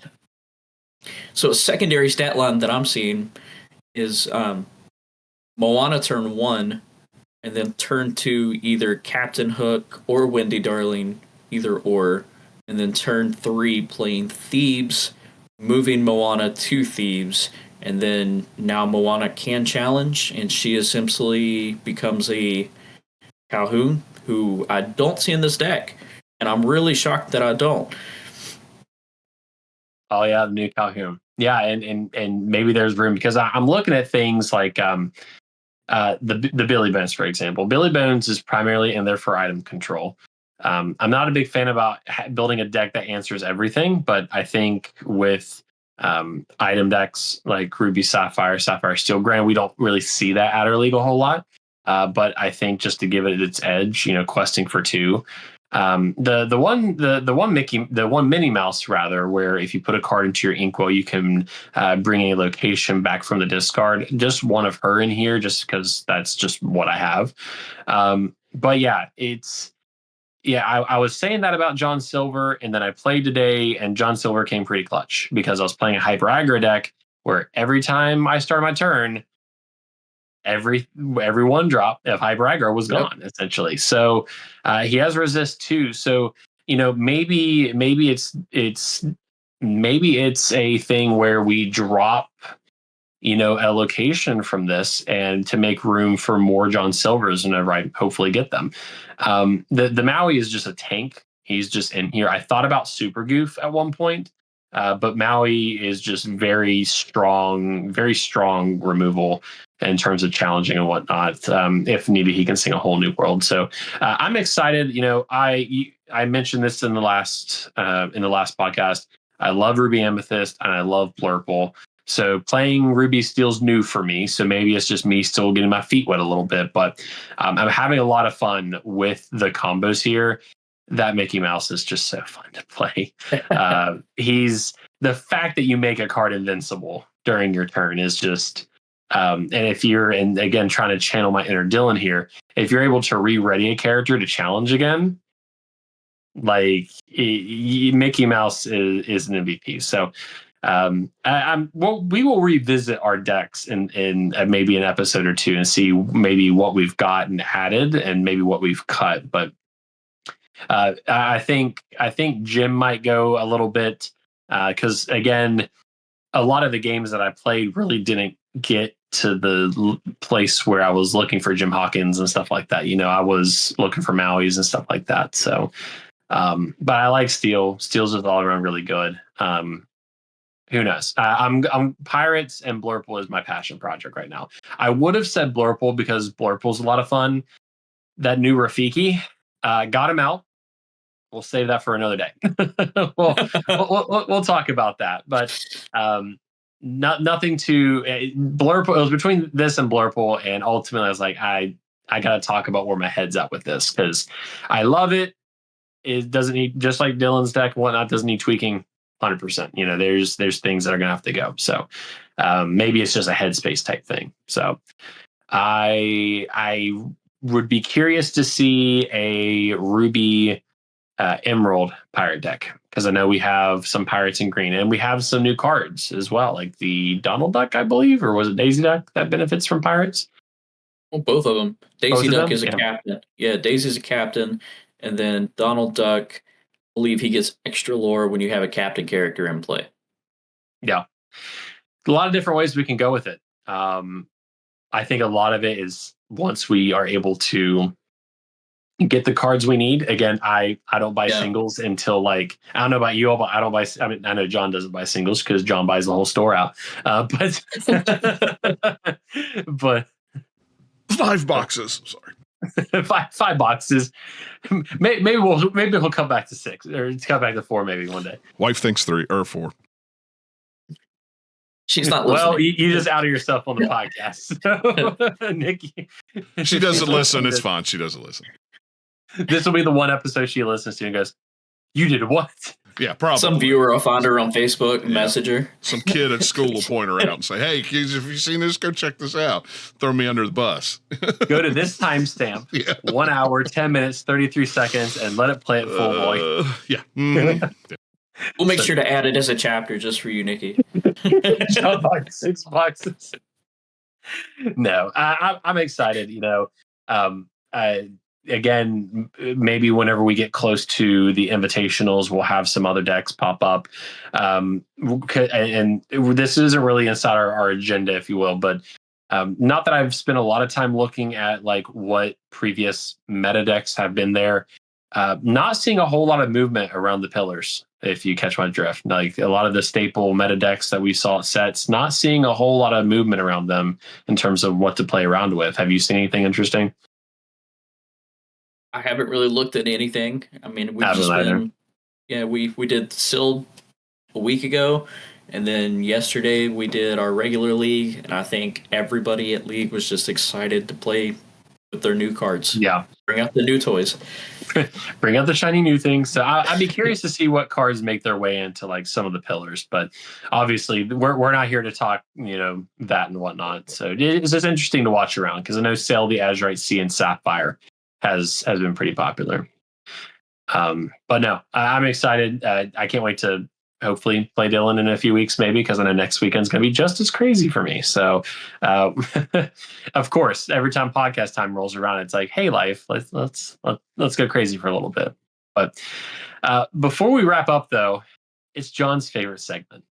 So a secondary stat line that I'm seeing is Moana turn 1, and then turn 2 either Captain Hook or Wendy Darling, either or, and then turn 3 playing Thebes, moving Moana to Thebes, and then now Moana can challenge, and she essentially becomes a Calhoun, who I don't see in this deck, and I'm really shocked that I don't. Oh yeah, the new Calhoun. Yeah, and maybe there's room, because I'm looking at things like the Billy Bones, for example. Billy Bones is primarily in there for item control. I'm not a big fan about building a deck that answers everything, but I think with item decks like Ruby, Sapphire, Steel, Grand, we don't really see that outer league a whole lot. But I think just to give it its edge, questing for 2. The one Minnie Mouse, rather, where if you put a card into your inkwell, you can bring a location back from the discard. Just one of her in here, just because that's just what I have. But yeah, I was saying that about John Silver, and then I played today, and John Silver came pretty clutch, because I was playing a hyper aggro deck where every time I started my turn, every 1-drop of hyper aggro was gone, essentially. So he has resist too. So maybe it's a thing where we drop a location from this, and to make room for more John Silvers whenever I hopefully get them. The Maui is just a tank. He's just in here. I thought about Super Goof at one point, but Maui is just very strong removal in terms of challenging and whatnot. If needed, he can sing a whole new world. So I'm excited. I mentioned this in the last podcast. I love Ruby Amethyst and I love Blurple. So playing Ruby Steel's new for me. So maybe it's just me still getting my feet wet a little bit, but I'm having a lot of fun with the combos here. That Mickey Mouse is just so fun to play. He's the fact that you make a card invincible during your turn is just, and if you're, and again, trying to channel my inner Dylan here, if you're able to re-ready a character to challenge again, like Mickey Mouse is an MVP. So we will revisit our decks in maybe an episode or 2 and see maybe what we've got and added and maybe what we've cut. But I think Jim might go a little bit, because again, a lot of the games that I played really didn't get to the place where I was looking for Jim Hawkins and stuff like that. I was looking for Maui's and stuff like that. So, but I like Steel. Steel's just all around really good. Who knows? I'm Pirates, and Blurple is my passion project right now. I would have said Blurple because Blurple's a lot of fun. That new Rafiki, got him out. We'll save that for another day. we'll talk about that. But nothing to Blurple. It was between this and Blurple, and ultimately I was like, I gotta talk about where my head's at with this because I love it. It doesn't need, just like Dylan's deck and whatnot, doesn't need tweaking 100%. You know, there's things that are gonna have to go. So maybe it's just a headspace type thing. So I would be curious to see a Ruby Emerald pirate deck because I know we have some pirates in green and we have some new cards as well, like the Donald Duck, I believe, or was it Daisy Duck that benefits from pirates? Well, both of them. Daisy Duck is a Yeah. captain. Yeah, Daisy's a captain, and then Donald Duck, I believe he gets extra lore when you have a captain character in play. Yeah, a lot of different ways we can go with it. I think a lot of it is once we are able to get the cards we need. Again, I don't buy singles until like, I don't know about you all, but I don't buy, I mean, I know John doesn't buy singles because John buys the whole store out. But 5 boxes. Sorry. five boxes. Maybe he'll come back to 6 or come back to 4 maybe one day. Wife thinks 3 or 4. She's not listening. Well, you just outed yourself on the podcast. So, Nikki. She doesn't listen. It's fine. She doesn't listen. This will be the one episode she listens to and goes, "You did what?" Yeah, probably. Some viewer will find her on Facebook, message her. Some kid at school will point her out and say, "Hey, kids, have you seen this? Go check this out." Throw me under the bus. Go to this timestamp, 1 hour, 10 minutes, 33 seconds, and let it play at full volume. Yeah. Mm-hmm. We'll make sure to add it as a chapter just for you, Nikki. John bought 6 boxes. No, I'm excited. You know, again, maybe whenever we get close to the invitationals, we'll have some other decks pop up. And this isn't really inside our agenda, if you will, but not that I've spent a lot of time looking at like what previous meta decks have been there. Not seeing a whole lot of movement around the pillars, if you catch my drift. Like a lot of the staple meta decks that we saw at sets, not seeing a whole lot of movement around them in terms of what to play around with. Have you seen anything interesting? I haven't really looked at anything. I mean, we've just been, we did Sild a week ago, and then yesterday we did our regular league, and I think everybody at league was just excited to play with their new cards. Yeah. Bring out the new toys. Bring out the shiny new things. So I'd be curious to see what cards make their way into like some of the pillars, but obviously we're not here to talk, you know, that and whatnot. So it's just interesting to watch around because I know Sail the Azurite Sea and Sapphire has been pretty popular. But no, I'm excited. I can't wait to hopefully play Dylan in a few weeks, maybe, because I know next weekend's going to be just as crazy for me. So, of course, every time podcast time rolls around, it's like, hey, life, let's go crazy for a little bit. But before we wrap up, though, it's John's favorite segment.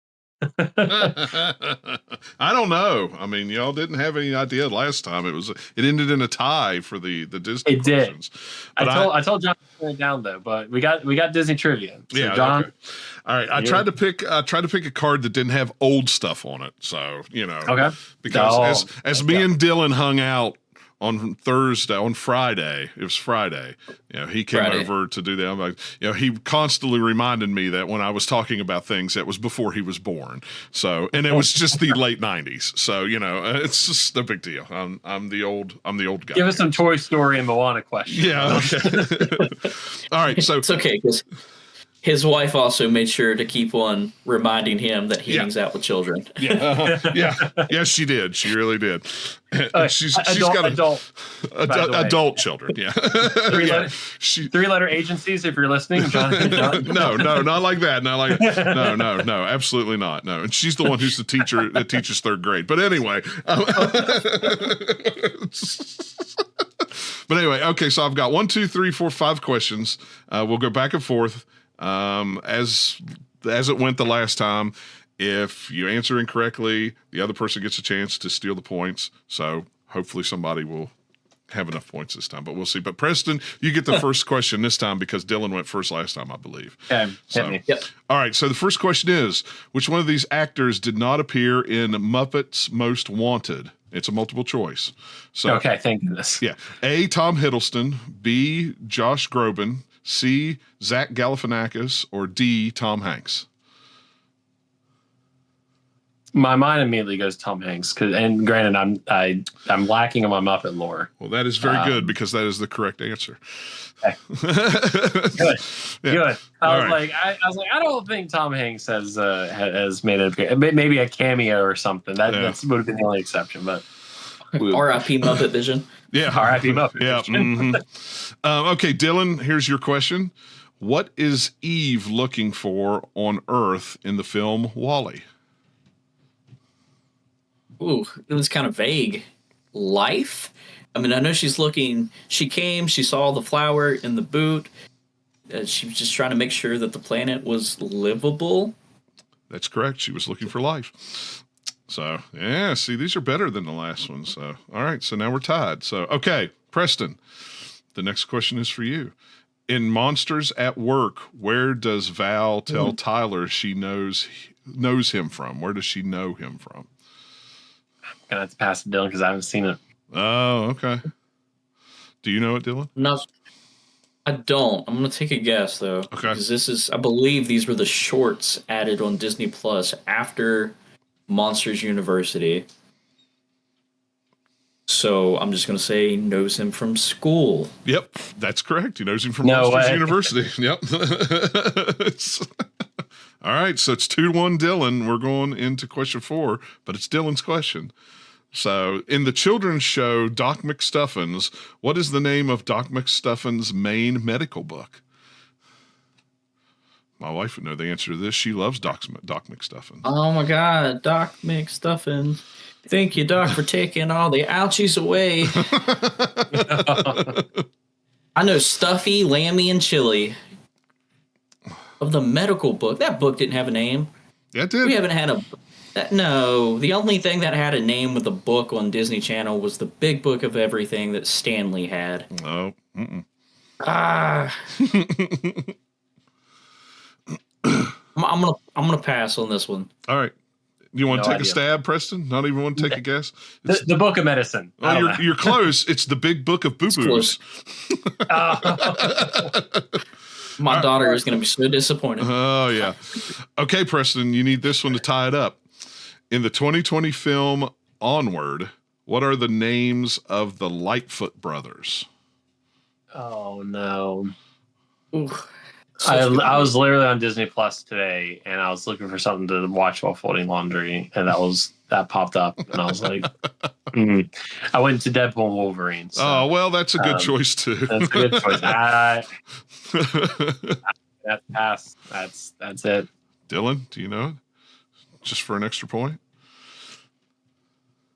I don't know. I mean, y'all didn't have any idea last time. It ended in a tie for the Disney questions. Did. I told John to turn it down though, but we got Disney trivia. So yeah, John. Okay. All right. I tried to pick a card that didn't have old stuff on it. So, you know. Okay. Because as me and Dylan hung out on Friday, it was Friday, you know, he came over to do that. I'm like, you know, he constantly reminded me that when I was talking about things that was before he was born. So, and it was just the late 90s. So, you know, it's just a big deal. I'm the old guy. Give us some Toy Story and Moana questions. Yeah. Okay. All right. So it's okay because his wife also made sure to keep on reminding him that he hangs out with children. Yeah. Yes, she did. She really did. She's got adult children. Yeah. Three-letter agencies. If you're listening, John. No, not like that. Not like no, absolutely not. No, and she's the one who's the teacher that teaches 3rd grade. But anyway. But anyway, okay. So I've got 1, 2, 3, 4, 5 questions. We'll go back and forth. As it went the last time, if you answer incorrectly, the other person gets a chance to steal the points. So hopefully somebody will have enough points this time, but we'll see. But Preston, you get the first question this time because Dylan went first last time, I believe. Okay. So, yep. All right. So the first question is, which one of these actors did not appear in Muppets Most Wanted? It's a multiple choice. So, okay. Thank goodness. Yeah. A, Tom Hiddleston. B, Josh Groban. C, Zach Galifianakis, or D, Tom Hanks? My mind immediately goes Tom Hanks, and granted, I'm lacking on my Muppet lore. Well, that is very good because that is the correct answer. Okay. Good. Yeah. Good. All I was right. like, I don't think Tom Hanks has made it. Maybe a cameo or something. That would have been the only exception. But R.I.P. Muppet Vision. Yeah. R.I.P. Muppet. Yeah. Okay, Dylan, here's your question. What is Eve looking for on Earth in the film WALL-E? Ooh, it was kind of vague. Life? I mean, I know she's looking. She came, she saw the flower in the boot. She was just trying to make sure that the planet was livable. That's correct. She was looking for life. So, yeah, see, these are better than the last one. So, all right, so now we're tied. So, okay, Preston, the next question is for you. In Monsters at Work, where does Val tell Tyler she knows him from? Where does she know him from? I'm gonna have to pass it, Dylan, because I haven't seen it. Oh, okay. Do you know it, Dylan? No, I don't. I'm going to take a guess, though. Okay. Because I believe these were the shorts added on Disney Plus after Monsters University. So I'm just going to say knows him from school. Yep, that's correct. He knows him from No Monsters way. University. Yep. All right, so it's 2-1 Dylan. We're going into question 4, but it's Dylan's question. So, in the children's show Doc McStuffins, what is the name of Doc McStuffins' main medical book? My wife would know the answer to this. She loves Doc McStuffins. Oh my God, Doc McStuffins. Thank you, Doc, for taking all the ouchies away. I know Stuffy, Lammy, and Chili. Of the medical book. That book didn't have a name. Yeah, it did. We haven't had no, the only thing that had a name with a book on Disney Channel was the Big Book of Everything that Stanley had. Oh, mm-mm. I'm gonna pass on this one. All right. You want to No take idea. a stab, Preston? Not even want to take a guess? The Book of Medicine. I don't know. You're close. It's the Big Book of Boo-Boos. My daughter is going to be so disappointed. Oh, yeah. Okay, Preston, you need this one to tie it up. In the 2020 film Onward, what are the names of the Lightfoot brothers? Oh no. Ooh, I was literally on Disney Plus today, and I was looking for something to watch while folding laundry, and that popped up, and I was like, I went to Deadpool and Wolverine. So, Oh, well, that's a good choice too. That's a good choice. That's pass. That's it. Dylan, do you know it? Just for an extra point?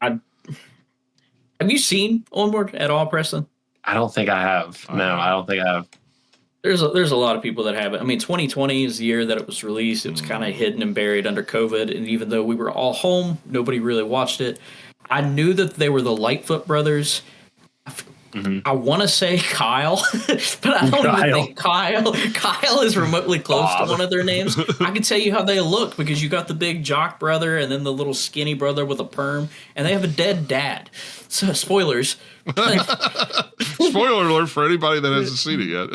Have you seen Onward at all, Preston? I don't think I have. No, I don't think I have. There's a lot of people that have it. I mean, 2020 is the year that it was released. It was kind of hidden and buried under COVID, and even though we were all home, nobody really watched it. I knew that they were the Lightfoot brothers. I want to say Kyle, but I don't even think Kyle is remotely close to one of their names. I can tell you how they look because you got the big jock brother and then the little skinny brother with a perm, and they have a dead dad. So spoilers. Spoiler alert for anybody that hasn't seen it yet.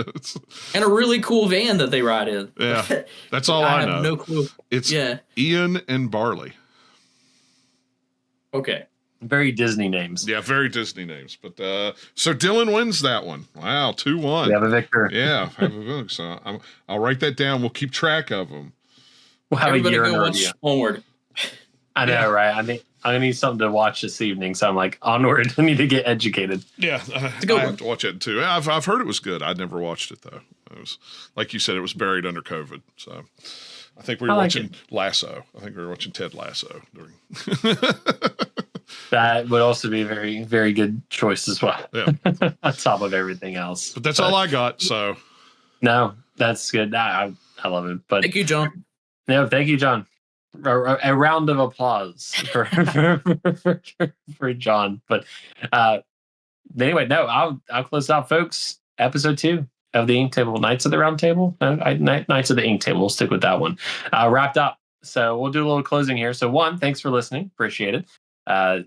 And a really cool van that they ride in. Yeah, that's all I know. I have no clue. It's Ian and Barley. Okay. Very Disney names. Yeah, very Disney names. But so Dylan wins that one. Wow, 2-1. We have a victor. Yeah, have a victor. So I'll write that down. We'll keep track of them. We'll have Everybody a year in go a watch review. Onward. I know, right? I'm gonna need something to watch this evening, so I'm like, Onward. I need to get educated. Yeah, I have to watch it too. I've heard it was good. I'd never watched it though. It was like you said, it was buried under COVID. So I think we were watching Lasso. I think we were watching Ted Lasso during. That would also be a very, very good choice as well. Yeah. On top of everything else. But that's all I got. So no, that's good. I love it. But Thank you, John. No, thank you, John. A round of applause for John. But anyway, no, I'll close out, folks. Episode 2 of the Ink Table, Knights of the Round Table. Knights of the Ink Table. We'll stick with that one. Wrapped up. So we'll do a little closing here. So one, thanks for listening. Appreciate it.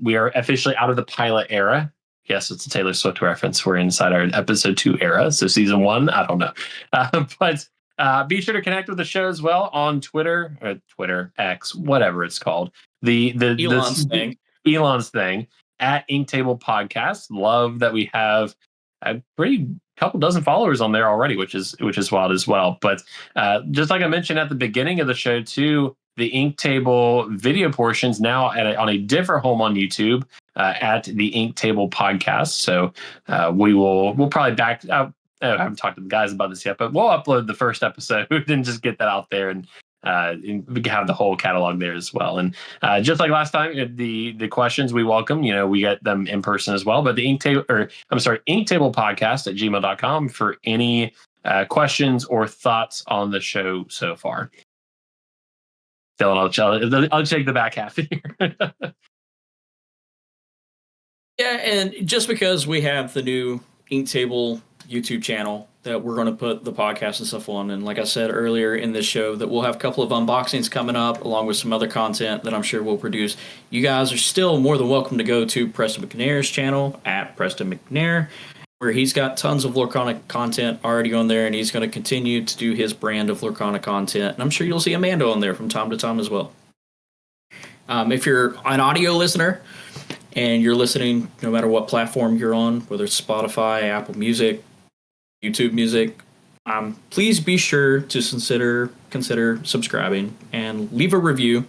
We are officially out of the pilot era. Yes, it's a Taylor Swift reference. We're inside our episode 2 era. So season 1, I don't know. But Be sure to connect with the show as well on Twitter, or Twitter X, whatever it's called. Elon's thing at Inktable Podcast. Love that we have a pretty couple dozen followers on there already, which is wild as well. But just like I mentioned at the beginning of the show too, the Inktable video portions now on a different home on YouTube at the Inktable Podcast. So we'll probably back up. I haven't talked to the guys about this yet, but we'll upload the first episode and just get that out there, and we can have the whole catalog there as well. And just like last time, the questions we welcome, we get them in person as well. But the Inktable Podcast at gmail.com for any questions or thoughts on the show so far. Dylan, I'll check the back half here. Yeah, and just because we have the new Inktable YouTube channel that we're going to put the podcast and stuff on, and like I said earlier in this show, that we'll have a couple of unboxings coming up along with some other content that I'm sure we'll produce. You guys are still more than welcome to go to Preston McNair's channel at Preston McNair, where he's got tons of Lorcana content already on there, and he's going to continue to do his brand of Lorcana content. And I'm sure you'll see Amanda on there from time to time as well. If you're an audio listener and you're listening no matter what platform you're on, whether it's Spotify, Apple Music, YouTube Music, please be sure to consider subscribing and leave a review,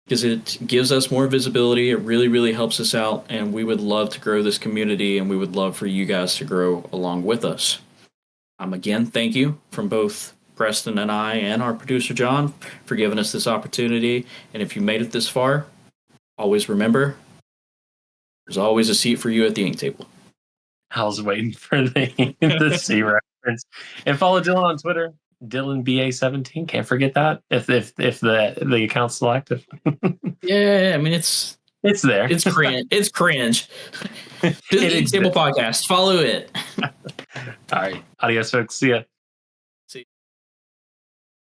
because it gives us more visibility. It really, really helps us out, and we would love to grow this community, and we would love for you guys to grow along with us. Again, thank you from both Preston and I and our producer John for giving us this opportunity. And if you made it this far, always remember, there's always a seat for you at the ink table. I was waiting for the C reference. And follow Dylan on Twitter, DylanBA17. Can't forget that if the account's still active. Yeah, I mean it's there. It's cringe. It's cringe. The Ink Table Podcast. Follow it. All right. Adios, folks. See ya.